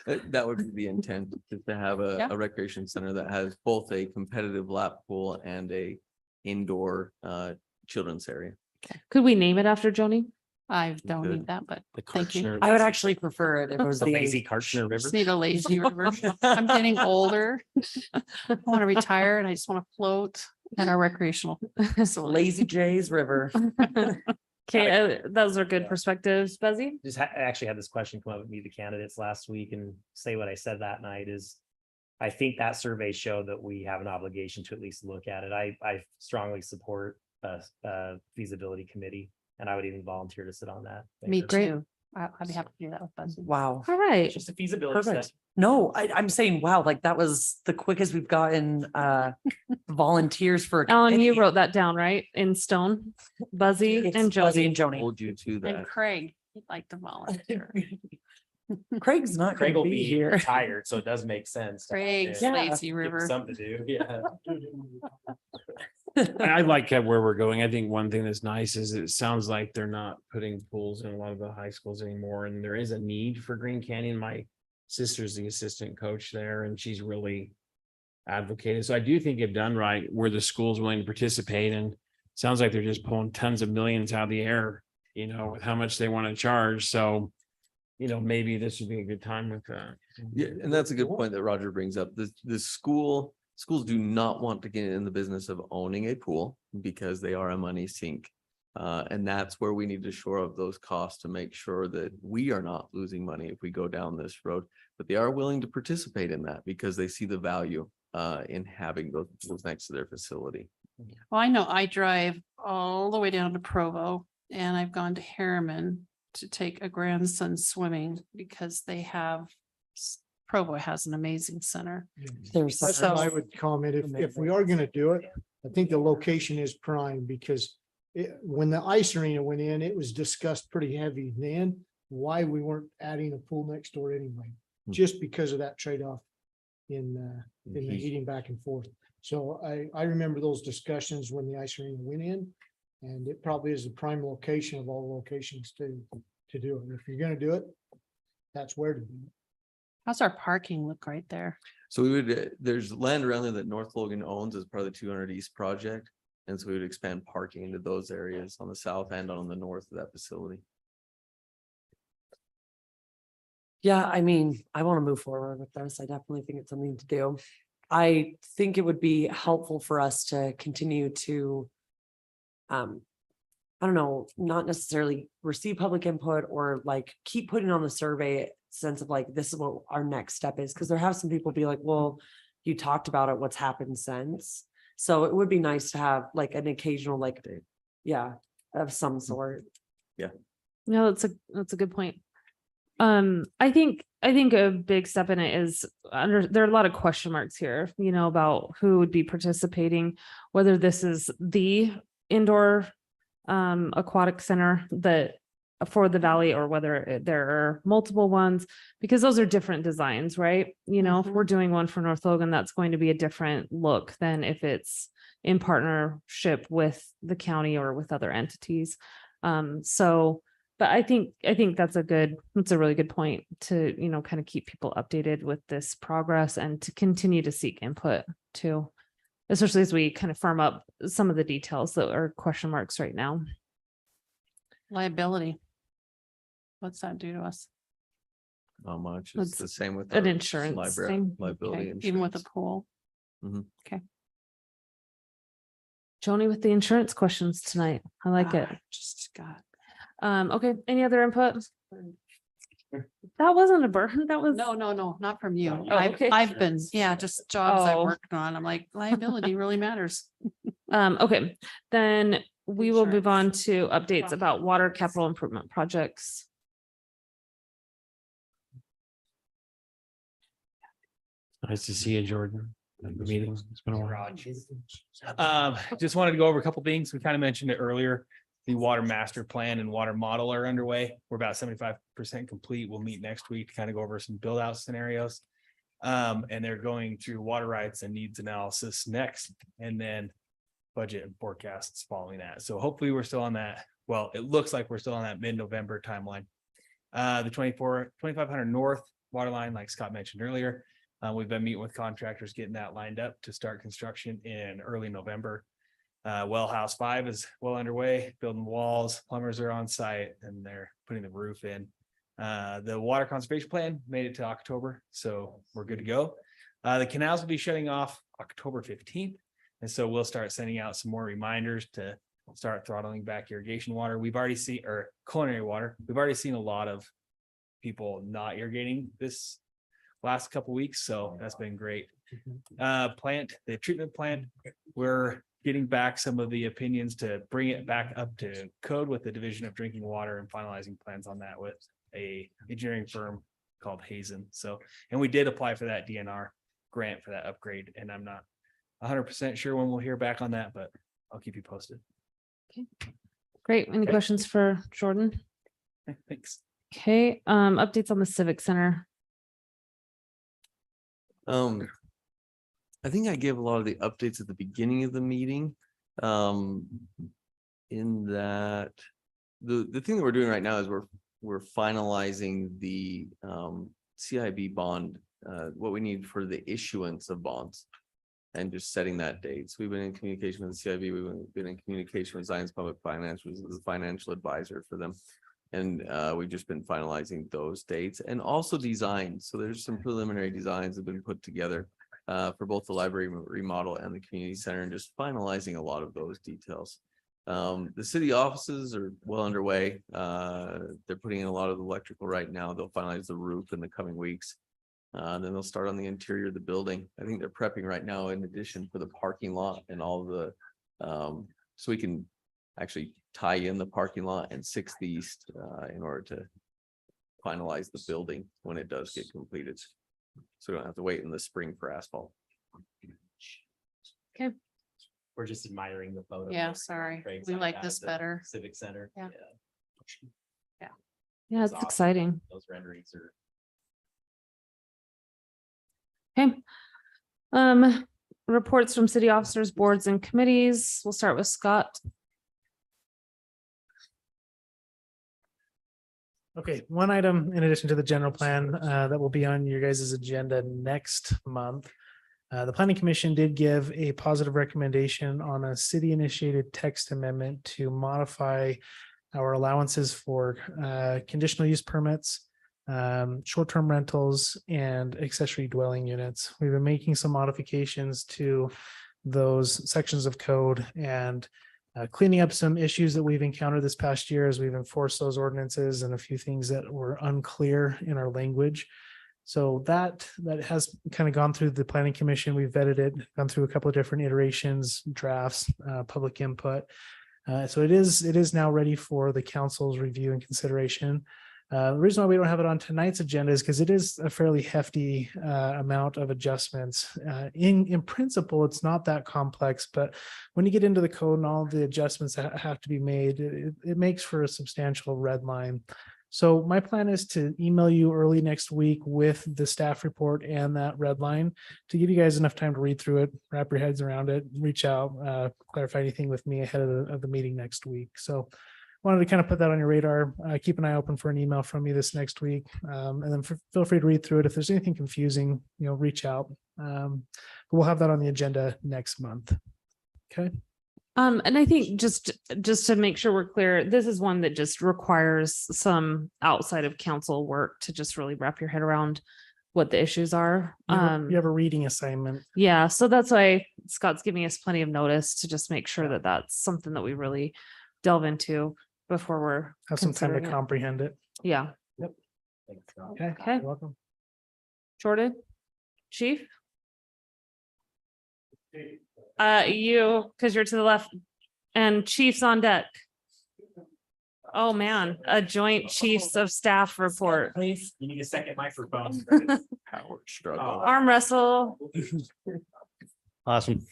That would be the intent, is to have Yeah. a recreation center that has both a competitive lap pool and a indoor children's area. Could we name it after Joni? I don't Good. need that, but The thank you. Kartchner- I would actually prefer it if it was The the lazy Kartchner River. Just need a lazy river. I'm getting older. I want to retire and I just want to float at our recreational facility. Lazy J's River. Okay, those are good perspectives. Bezzy? I actually had this question come up with me, the candidates last week, and say what I said that night is. I think that survey showed that we have an obligation to at least look at it. I strongly support a feasibility committee, and I would even volunteer to sit on that. Me Great. too. I'd be happy to do that with Buzz. Wow. All right. It's just a feasibility study. Perfect. No, I'm saying, wow, like that was the quickest we've gotten volunteers for. a Alan, you committee. wrote that down, right? In stone? Buzzy It's and Buzzy Joni. and Joni. Hold you to And that. Craig, he'd like to volunteer. Craig's not Craig gonna will be be here. retired, so it does make sense. to have Craig's him. lazy Give him river. Something to do, yeah. I like where we're going. I think one thing that's nice is it sounds like they're not putting pools in a lot of the high schools anymore, and there is a need for Green Canyon. My sister's the assistant coach there, and she's really advocated. So I do think if done right, where the school's willing to participate, and sounds like they're just pulling tons of millions out of the air, you know, with how much they want to charge. So, you know, maybe this would be a good time with that. Yeah, and that's a good point that Roger brings up. The schools do not want to get in the business of owning a pool because they are a money sink. And that's where we need to shore up those costs to make sure that we are not losing money if we go down this road. But they are willing to participate in that because they see the value in having those pools next to their facility. Well, I know I drive all the way down to Provo and I've gone to Harriman to take a grandson swimming because they have, Provo has an amazing center. There's That's what I would comment. If we are gonna do it, I think the location is prime because when the ice arena went in, it was discussed pretty heavy then why we weren't adding a pool next door anyway, just because of that trade-off in the heating back and forth. So I remember those discussions when the ice arena went in, and it probably is the prime location of all locations to do it. If you're gonna do it, that's where to do it. How's our parking look right there? So we would, there's land around there that North Logan owns as part of the 200 East project. And so we would expand parking into those areas on the south and on the north of that facility. Yeah, I mean, I want to move forward with this. I definitely think it's something to do. I think it would be helpful for us to continue to I don't know, not necessarily receive public input or like keep putting on the survey sense of like, this is what our next step is. Cause there have some people be like, well, you talked about it, what's happened since. So it would be nice to have like an occasional, like, yeah, of some sort. No, that's a good point. I think a big step in it is there are a lot of question marks here, you know, about who would be participating, whether this is the indoor aquatic center that for the valley or whether there are multiple ones, because those are different designs, right? You know, if we're doing one for North Logan, that's going to be a different look than if it's in partnership with the county or with other entities. But I think that's a really good point to, you know, kind of keep people updated with this progress and to continue to seek input too, especially as we kind of firm up some of the details that are question marks right now. Liability. What's that do to us? Not much. It's It's the same with an our insurance thing. liability. Okay, even with a insurance. pool? Mhm. Okay. Joni with the insurance questions tonight. I like it. Just got. Okay, any other input? That wasn't a burden, that was. No, not from you. Oh, okay. I've been, just jobs I've Oh. worked on. I'm like, liability really matters. Okay, then we will move on Insurance. to updates about water capital improvement projects. Nice to see you, Jordan. At the meeting. It's been a while. Just wanted to go over a couple things. We kind of mentioned it earlier. The water master plan and water model are underway. We're about 75% complete. We'll meet next week to kind of go over some build out scenarios. And they're going through water rights and needs analysis next, and then budget and forecasts following that. So hopefully we're still on that. Well, it looks like we're still on that mid-November timeline. The 2500 North water line, like Scott mentioned earlier, we've been meeting with contractors, getting that lined up to start construction in early November. Well House 5 is well underway, building walls, plumbers are on site, and they're putting the roof in. The water conservation plan made it to October, so we're good to go. The canals will be shutting off October 15th. And so we'll start sending out some more reminders to start throttling back irrigation water. We've already seen, or culinary water. We've already seen a lot of people not irrigating this last couple weeks, so that's been great. The treatment plant, we're getting back some of the opinions to bring it back up to code with the Division of Drinking Water and finalizing plans on that with a engineering firm called Hazen. So, and we did apply for that DNR grant for that upgrade, and I'm not 100% sure when we'll hear back on that, but I'll keep you posted. Great. Any questions for Jordan? Thanks. Okay, updates on the Civic Center. I think I gave a lot of the updates at the beginning of the meeting. In that, the thing that we're doing right now is we're finalizing the CIB bond, what we need for the issuance of bonds. And just setting that date. So we've been in communication with the CIB, we've been in communication with Zions Public Finance, which is the financial advisor for them. And we've just been finalizing those dates and also designs. So there's some preliminary designs that have been put together for both the library remodel and the community center, and just finalizing a lot of those details. The city offices are well underway. They're putting in a lot of the electrical right now. They'll finalize the roof in the coming weeks. Then they'll start on the interior of the building. I think they're prepping right now in addition for the parking lot and all the, so we can actually tie in the parking lot and 6th East in order to finalize the building when it does get completed. So we don't have to wait in the spring for asphalt. Okay. We're just admiring the photo. Yeah, sorry. Craig's We got like at this the better. Civic Center. Yeah. Yeah, it's awesome. exciting. Those renderings are. Okay. Reports from city officers, boards and committees. We'll start with Scott. Okay, one item in addition to the general plan that will be on your guys' agenda next month. The planning commission did give a positive recommendation on a city initiated text amendment to modify our allowances for conditional use permits, short-term rentals and accessory dwelling units. We've been making some modifications to those sections of code and cleaning up some issues that we've encountered this past year as we've enforced those ordinances and a few things that were unclear in our language. So that has kind of gone through the planning commission. We've vetted it, gone through a couple of different iterations, drafts, public input. So it is now ready for the council's review and consideration. The reason why we don't have it on tonight's agenda is because it is a fairly hefty amount of adjustments. In principle, it's not that complex, but when you get into the code and all the adjustments that have to be made, it makes for a substantial red line. So my plan is to email you early next week with the staff report and that red line to give you guys enough time to read through it, wrap your heads around it, reach out, clarify anything with me ahead of the meeting next week. So wanted to kind of put that on your radar. Keep an eye open for an email from me this next week. And then feel free to read through it. If there's anything confusing, reach out. But we'll have that on the agenda next month. Okay. And I think just to make sure we're clear, this is one that just requires some outside of council work to just really wrap your head around what the issues are. You have a reading assignment. Yeah, so that's why Scott's giving us plenty of notice to just make sure that that's something that we really delve into before we're Have some time to considering it. comprehend it. Yeah. Okay. Okay. You're welcome. Jordan, Chief? You, because you're to the left, and Chief's on deck. Oh, man, a joint chiefs of staff report. Please, you need a second microphone. Power struggle. Arm wrestle. Awesome.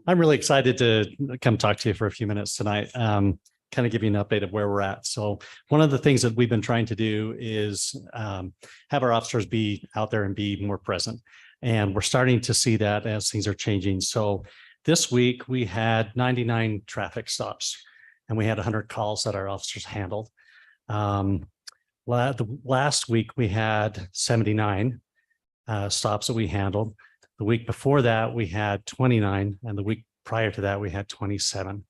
I'm really excited to come talk to you for a few minutes tonight. Kind of give you an update of where we're at. So one of the things that we've been trying to do is have our officers be out there and be more present. And we're starting to see that as things are changing. So this week we had 99 traffic stops and we had 100 calls that our officers handled. Last week we had 79 stops that we handled. The week before that, we had 29, and the week prior to that, we had 27.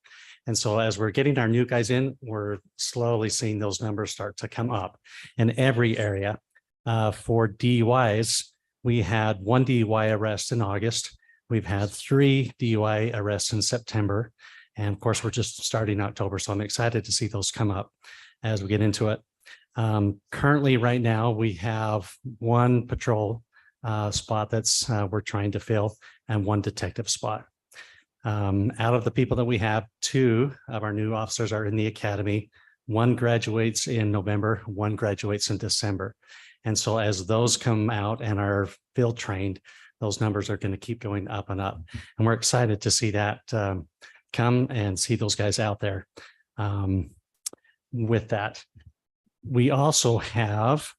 And so as we're getting our new guys in, we're slowly seeing those numbers start to come up in every area. For DUIs, we had 1 DUI arrest in August. We've had 3 DUI arrests in September. And of course, we're just starting October, so I'm excited to see those come up as we get into it. Currently, right now, we have 1 patrol spot that's we're trying to fill and 1 detective spot. Out of the people that we have, 2 of our new officers are in the academy. 1 graduates in November, 1 graduates in December. And so as those come out and are field trained, those numbers are going to keep going up and up. And we're excited to see that come and see those guys out there. With that, we also have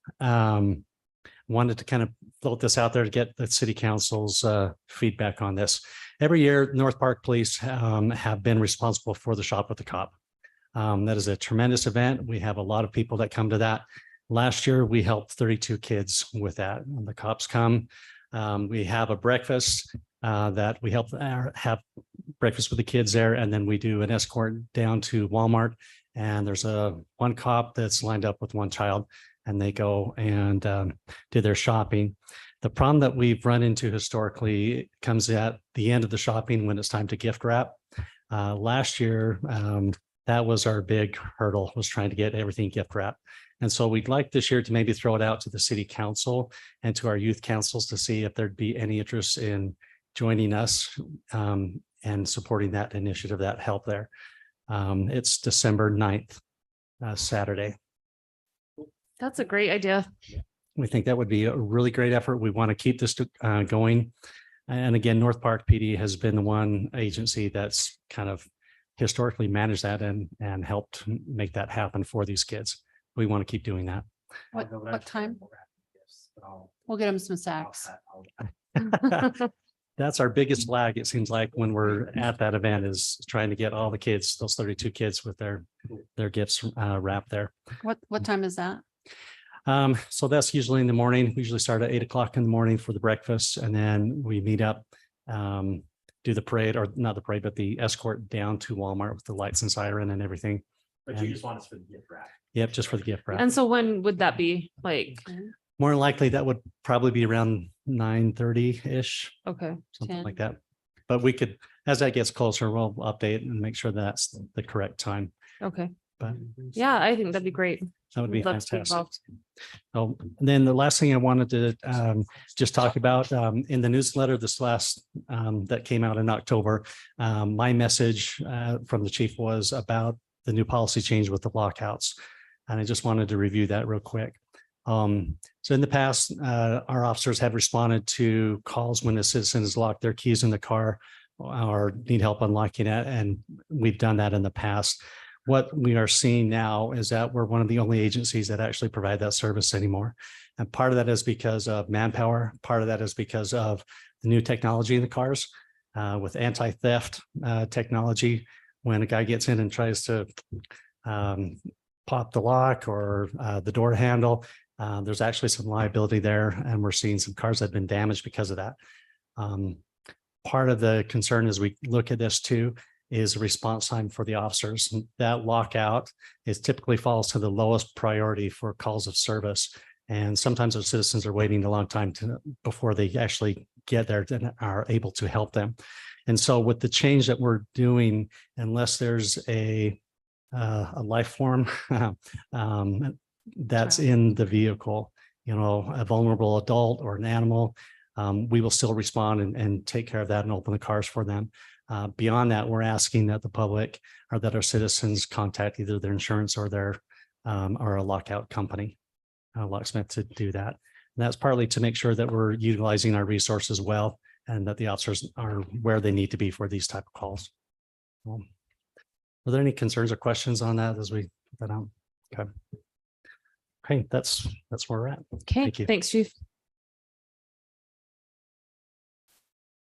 wanted to kind of float this out there to get the city council's feedback on this. Every year, North Park Police have been responsible for the Shop with the Cop. That is a tremendous event. We have a lot of people that come to that. Last year, we helped 32 kids with that. When the cops come, we have a breakfast that we help have breakfast with the kids there. And then we do an escort down to Walmart. And there's one cop that's lined up with 1 child, and they go and do their shopping. The problem that we've run into historically comes at the end of the shopping when it's time to gift wrap. Last year, that was our big hurdle, was trying to get everything gift wrapped. And so we'd like this year to maybe throw it out to the city council and to our youth councils to see if there'd be any interest in joining us and supporting that initiative, that help there. It's December 9th, Saturday. That's a great idea. We think that would be a really great effort. We want to keep this going. And again, North Park PD has been the one agency that's kind of historically managed that and helped make that happen for these kids. We want to keep doing that. What time? We'll get them some sacks. That's our biggest lag, it seems like, when we're at that event, is trying to get all the kids, those 32 kids with their gifts wrapped there. What time is that? So that's usually in the morning. We usually start at 8 o'clock in the morning for the breakfast, and then we meet up, do the parade, or not the parade, but the escort down to Walmart with the lights and siren and everything. But you just want us for the gift wrap. Yep, just for the gift wrap. And so when would that be? Like, More than likely, that would probably be around 9:30-ish, okay. something 10. like that. But we could, as that gets closer, we'll update and make sure that's the correct time. Okay. but Yeah, I think that'd be great. that would be Love to be fantastic. involved. Oh, and then the last thing I wanted to just talk about in the newsletter this last that came out in October, my message from the chief was about the new policy change with the lockouts. And I just wanted to review that real quick. So in the past, our officers have responded to calls when a citizen has locked their keys in the car or need help unlocking it. And we've done that in the past. What we are seeing now is that we're one of the only agencies that actually provide that service anymore. And part of that is because of manpower. Part of that is because of the new technology in the cars with anti-theft technology. When a guy gets in and tries to pop the lock or the door handle, there's actually some liability there. And we're seeing some cars that have been damaged because of that. Part of the concern as we look at this too is response time for the officers. That lockout is typically falls to the lowest priority for calls of service. And sometimes our citizens are waiting a long time before they actually get there and are able to help them. And so with the change that we're doing, unless there's a life form that's in the vehicle, a vulnerable adult or an animal, we will still respond and take care of that and open the cars for them. Beyond that, we're asking that the public or that our citizens contact either their insurance or their or a lockout company, locksmith, to do that. And that's partly to make sure that we're utilizing our resources well and that the officers are where they need to be for these type of calls. Are there any concerns or questions on that as we put that out? Okay. Okay, that's where we're at. Okay, Thank you. thanks, chief.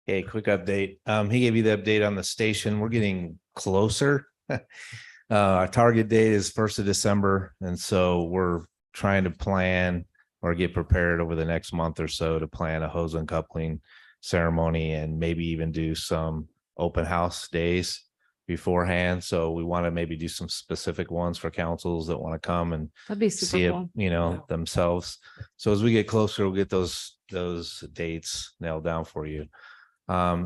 Okay, quick update. He gave you the update on the station. We're getting closer. Our target date is 1st of December. And so we're trying to plan or get prepared over the next month or so to plan a hose uncoupling ceremony and maybe even do some open house days beforehand. So we want to maybe do some specific ones for councils that want to come and That'd be see super it, cool. themselves. So as we get closer, we'll get those dates nailed down for you.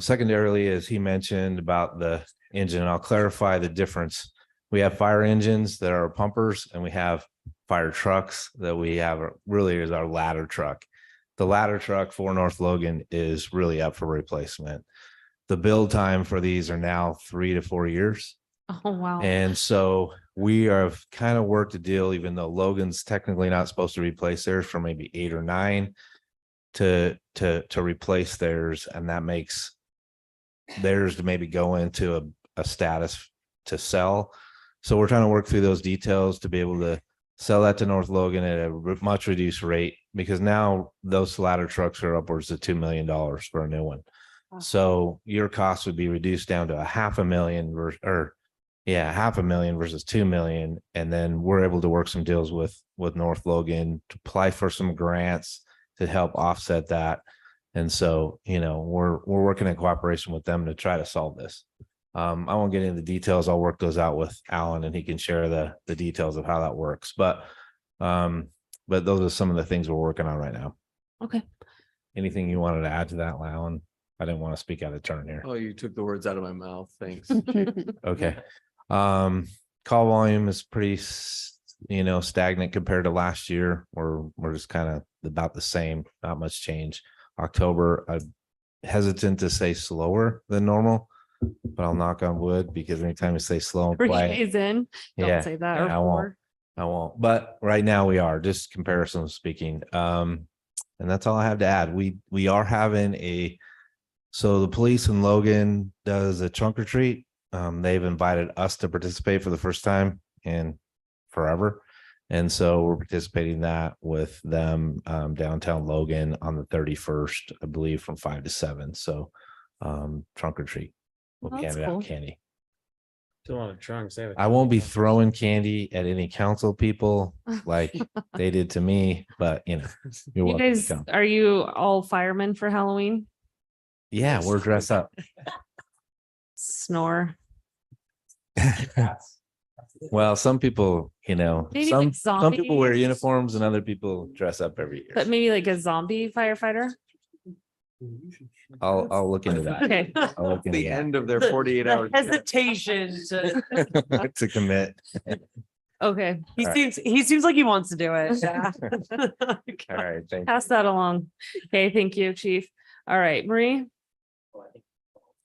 Secondarily, as he mentioned about the engine, I'll clarify the difference. We have fire engines that are pumpers and we have fire trucks that we have really is our ladder truck. The ladder truck for North Logan is really up for replacement. The build time for these are now 3 to 4 years. Oh, wow. And so we have kind of worked a deal, even though Logan's technically not supposed to replace theirs for maybe 8 or 9 to replace theirs. And that makes theirs to maybe go into a status to sell. So we're trying to work through those details to be able to sell that to North Logan at a much reduced rate, because now those ladder trucks are upwards of $2 million for a new one. So your cost would be reduced down to $500,000 $500,000 versus 2 million. And then we're able to work some deals with North Logan to apply for some grants to help offset that. And so, we're working in cooperation with them to try to solve this. I won't get into the details. I'll work those out with Alan and he can share the details of how that works. But those are some of the things we're working on right now. Okay. Anything you wanted to add to that, Alan? I didn't want to speak out of turn here. Oh, you took the words out of my mouth. Thanks. Okay. Call volume is pretty, stagnant compared to last year. We're just kind of about the same, not much change. October, I'm hesitant to say slower than normal, but I'll knock on wood because anytime you say slow and 3 quiet, days in, don't say that. Or I won't. 4. I won't. But right now we are just comparison speaking. And that's all I have to add. We are having so the police in Logan does a trunk or treat. They've invited us to participate for the first time in forever. And so we're participating that with them downtown Logan on the 31st, I believe, from 5 to 7. So trunk or treat. We'll be handing out candy. Still on a trunk. I won't be throwing candy at any council people like they did to me, but you're You welcome guys, to come. are you all firemen for Halloween? Yeah, we're dressed up. Snore. Well, some people, Maybe some like people wear zombies. uniforms and other people dress up every year. But maybe like a zombie firefighter? I'll look into that. Okay. I'll look into The that. end of their 48 hours. Hesitation to. To commit. Okay, He seems like he wants to do it. Yeah. All right, thank you. pass that along. Okay, thank you, chief. All right, Marie.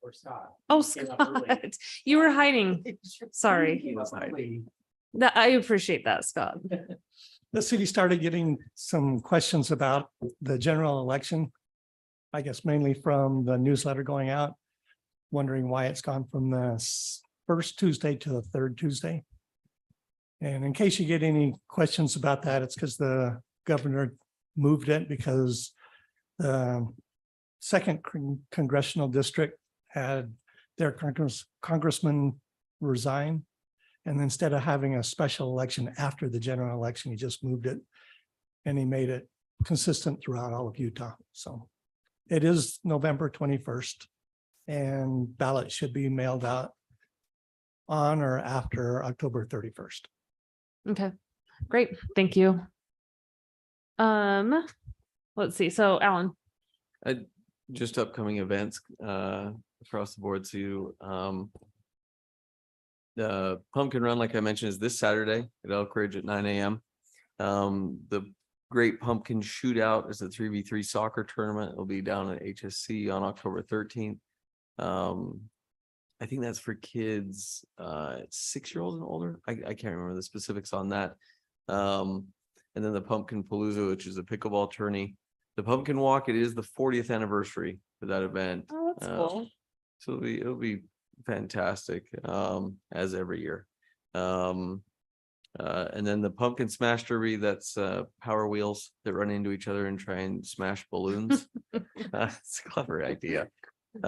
Or Scott. Oh, Came up early. Scott, you were hiding. Sorry. I appreciate that, Scott. The city started getting some questions about the general election. I guess mainly from the newsletter going out, wondering why it's gone from the first Tuesday to the third Tuesday. And in case you get any questions about that, it's because the governor moved it because the second congressional district had their congressman resign. And instead of having a special election after the general election, he just moved it. And he made it consistent throughout all of Utah. So it is November 21st. And ballots should be mailed out on or after October 31st. Okay, great. Thank you. Let's see. So Alan, Just upcoming events across the board too. The pumpkin run, like I mentioned, is this Saturday at Elk Ridge at 9 a.m. The Great Pumpkin Shootout is a 3v3 soccer tournament. It'll be down at HSC on October 13th. I think that's for kids 6-year-olds and older. I can't remember the specifics on that. And then the Pumpkin Palooza, which is a pickleball tourney. The Pumpkin Walk, it is the 40th anniversary for that event. oh, that's cool. So it'll be fantastic, as every year. And then the Pumpkin Smash Derby, that's Power Wheels that run into each other and try and smash balloons. It's a clever idea. We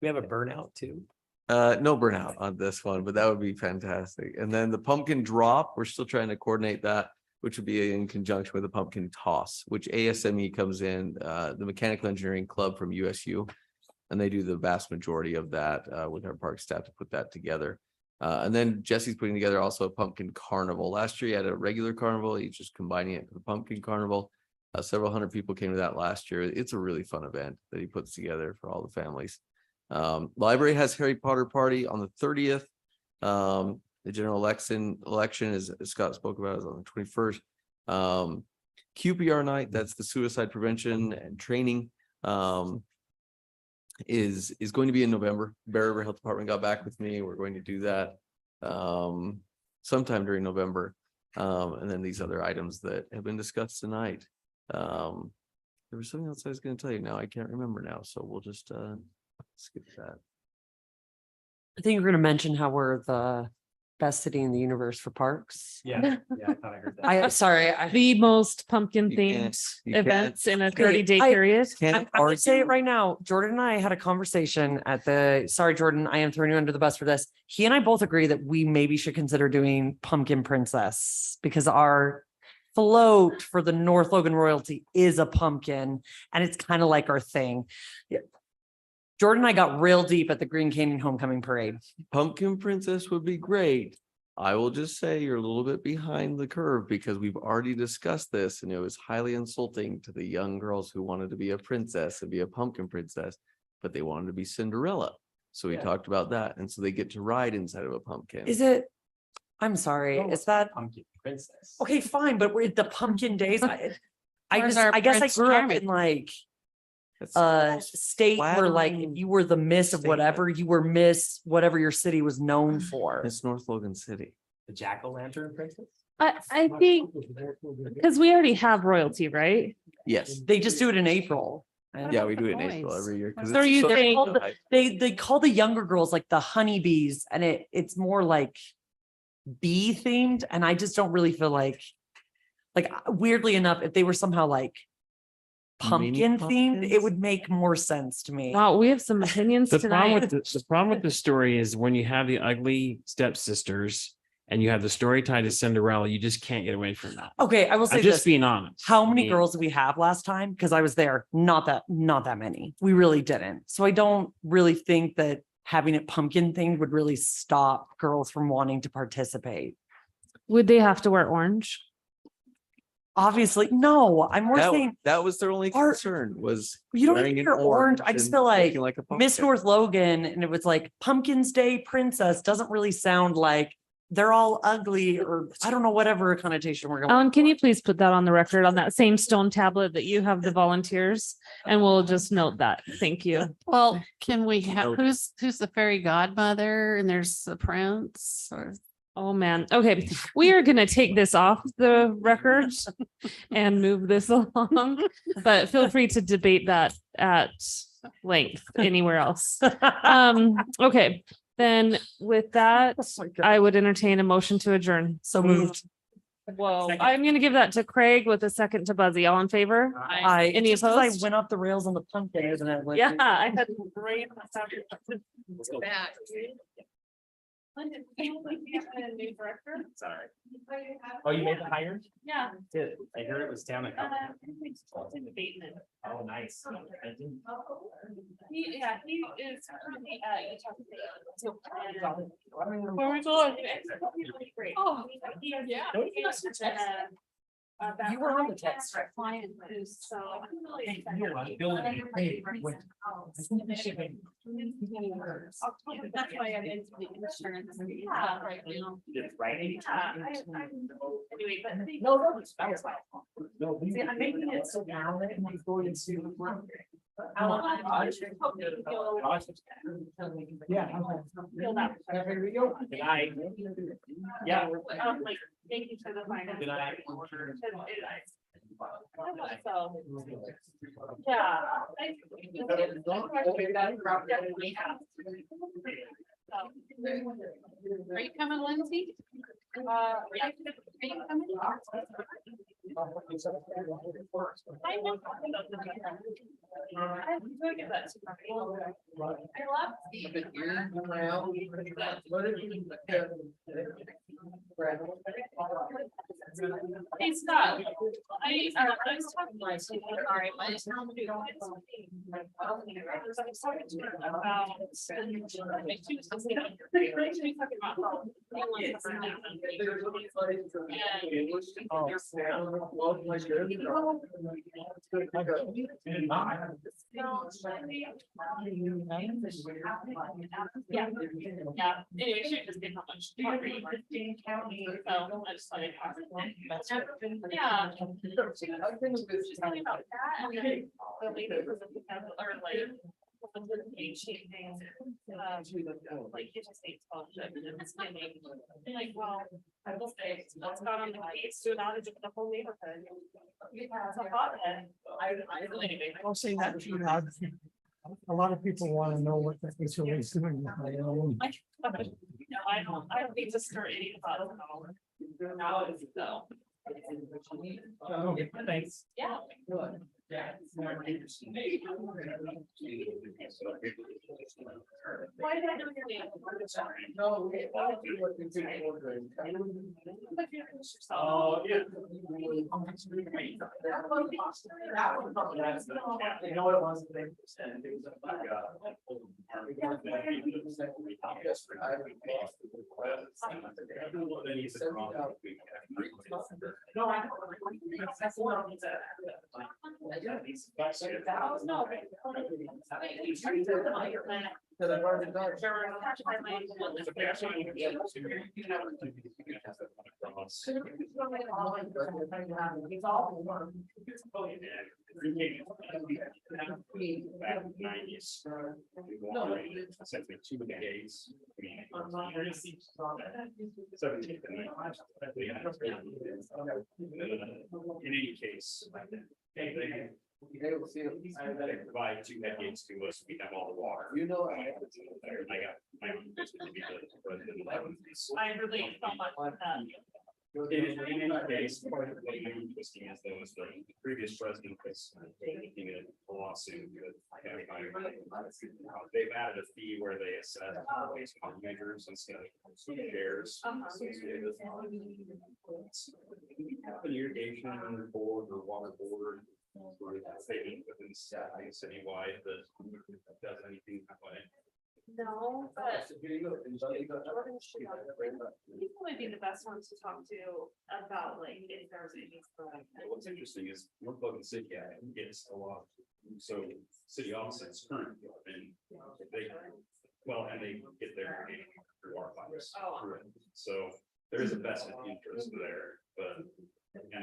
have a burnout too. No burnout on this one, but that would be fantastic. And then the Pumpkin Drop, we're still trying to coordinate that, which would be in conjunction with the Pumpkin Toss, which ASME comes in, the Mechanical Engineering Club from USU. And they do the vast majority of that with our park staff to put that together. And then Jesse's putting together also a pumpkin carnival. Last year he had a regular carnival. He's just combining it with the pumpkin carnival. Several hundred people came to that last year. It's a really fun event that he puts together for all the families. Library has Harry Potter party on the 30th. The general election as Scott spoke about, is on the 21st. QPR night, that's the suicide prevention and training. Is going to be in November. Bear River Health Department got back with me. We're going to do that sometime during November. And then these other items that have been discussed tonight. There was something else I was going to tell you now. I can't remember now. So we'll just skip that. I think you're going to mention how we're the best city in the universe for parks. Yeah, I thought I heard that. Sorry. The most pumpkin You themed can't- you can't- events in a Okay, 30-day I- period. Can't I'm gonna say it argue. right now. Jordan and I had a conversation sorry, Jordan, I am throwing you under the bus for this. He and I both agree that we maybe should consider doing Pumpkin Princess because our float for the North Logan royalty is a pumpkin and it's kind of like our thing. Yeah. Jordan and I got real deep at the Green Canyon Homecoming Parade. Pumpkin Princess would be great. I will just say you're a little bit behind the curve because we've already discussed this and it was highly insulting to the young girls who wanted to be a princess and be a pumpkin princess, but they wanted to be Cinderella. So we talked about that. And so they get to ride inside of a pumpkin. Is it? I'm sorry, is that? Pumpkin Princess. Okay, fine, but we're at the pumpkin days. Where's our I guess I Prince grew up Charming? in like That's state where like if flattering you were the miss of whatever, you were miss whatever your city was known for. It's North Logan City. The Jack-o'-lantern Princess? I think because we already have royalty, right? Yes. They just do it in April. Yeah, we do it in April Boys. every year. 'cause So it's you so- think- They call the younger girls like the honeybees and it's more like bee themed. And I just don't really feel like weirdly enough, if they were somehow like pumpkin themed, pumpkins? it would make more sense to me. Wow, we have some opinions The problem tonight. with the problem with the story is when you have the ugly stepsisters and you have the story tied to Cinderella, you just can't get away from that. Okay, I will say I'm just this. being honest. How many I mean, girls did we have last time? Because I was there. Not that many. We really didn't. So I don't really think that having it pumpkin themed would really stop girls from wanting to participate. Would they have to wear orange? Obviously, no, I'm more saying That was their only Our- concern was. you don't wearing even an wear orange. I just and feel looking like a Miss pumpkin. North Logan and it was like Pumpkin's Day Princess doesn't really sound like they're all ugly, or I don't know, whatever connotation we're going. Alan, can you please put that on the record on that same stone tablet that you have the volunteers? And we'll just note that. Thank you. Well, can we have, who's the fairy godmother and there's the prince or? Oh, man. Okay, we are gonna take this off the record and move this along, but feel free to debate that at length anywhere else. Okay, then with that, I would entertain a motion to adjourn. So moved. Whoa, I'm gonna give that to Craig with a second to Buzzy. All in favor? Any Just 'cause I opposed? went off the rails on the pumpkin, isn't it? Like- Yeah, I had brain. Sorry. Oh, you made the hire? Yeah. Did. I heard it was down a couple. Oh, nice. Yeah, he is currently at Utah State. Where we going? Great. Oh, yeah. You were on the text. Client who's so. That's why I'm into the insurance. Right now. Right. Anyway, but. No, see, I'm making it so now that he's going to. Yeah. Feel that. Good night. Yeah. Like, thank you for the final. Good night. So, yeah. Are you coming, Lindsay? Are you coming? Hey, Scott, I was talking to you, sorry, but I was talking to you about. Yeah, yeah, anyway, she just did how much. So I just thought I'd talk. Yeah. She's talking about that, and then the lady was or like. Like interstate scholarship and it's getting, like, well, I will say, what's got on the case to an outage of the whole neighborhood. It's a hothead. I'll say that to you. A lot of people want to know what that is doing. No, I don't need to start eating about it all. So. Thanks. Yeah. Why did I do your name? No. Oh, yeah. You know what it was? No, I No. Two of the gates. In any case. They provide two head gates to us, we have all the water. You know. I got my own business to be the president of 11. I relate so much to that. In any case, part of what you're interesting is there was the previous president was making a lawsuit with. They've added a fee where they assess waste measures instead of shares. An irrigation board or water board. Statement within citywide that does anything that way. No, but. He's probably be the best one to talk to about like if there's any. What's interesting is North Logan City gets a lot, so city offices currently, and they, well, and they get their through our funds. So there is a vested interest there, but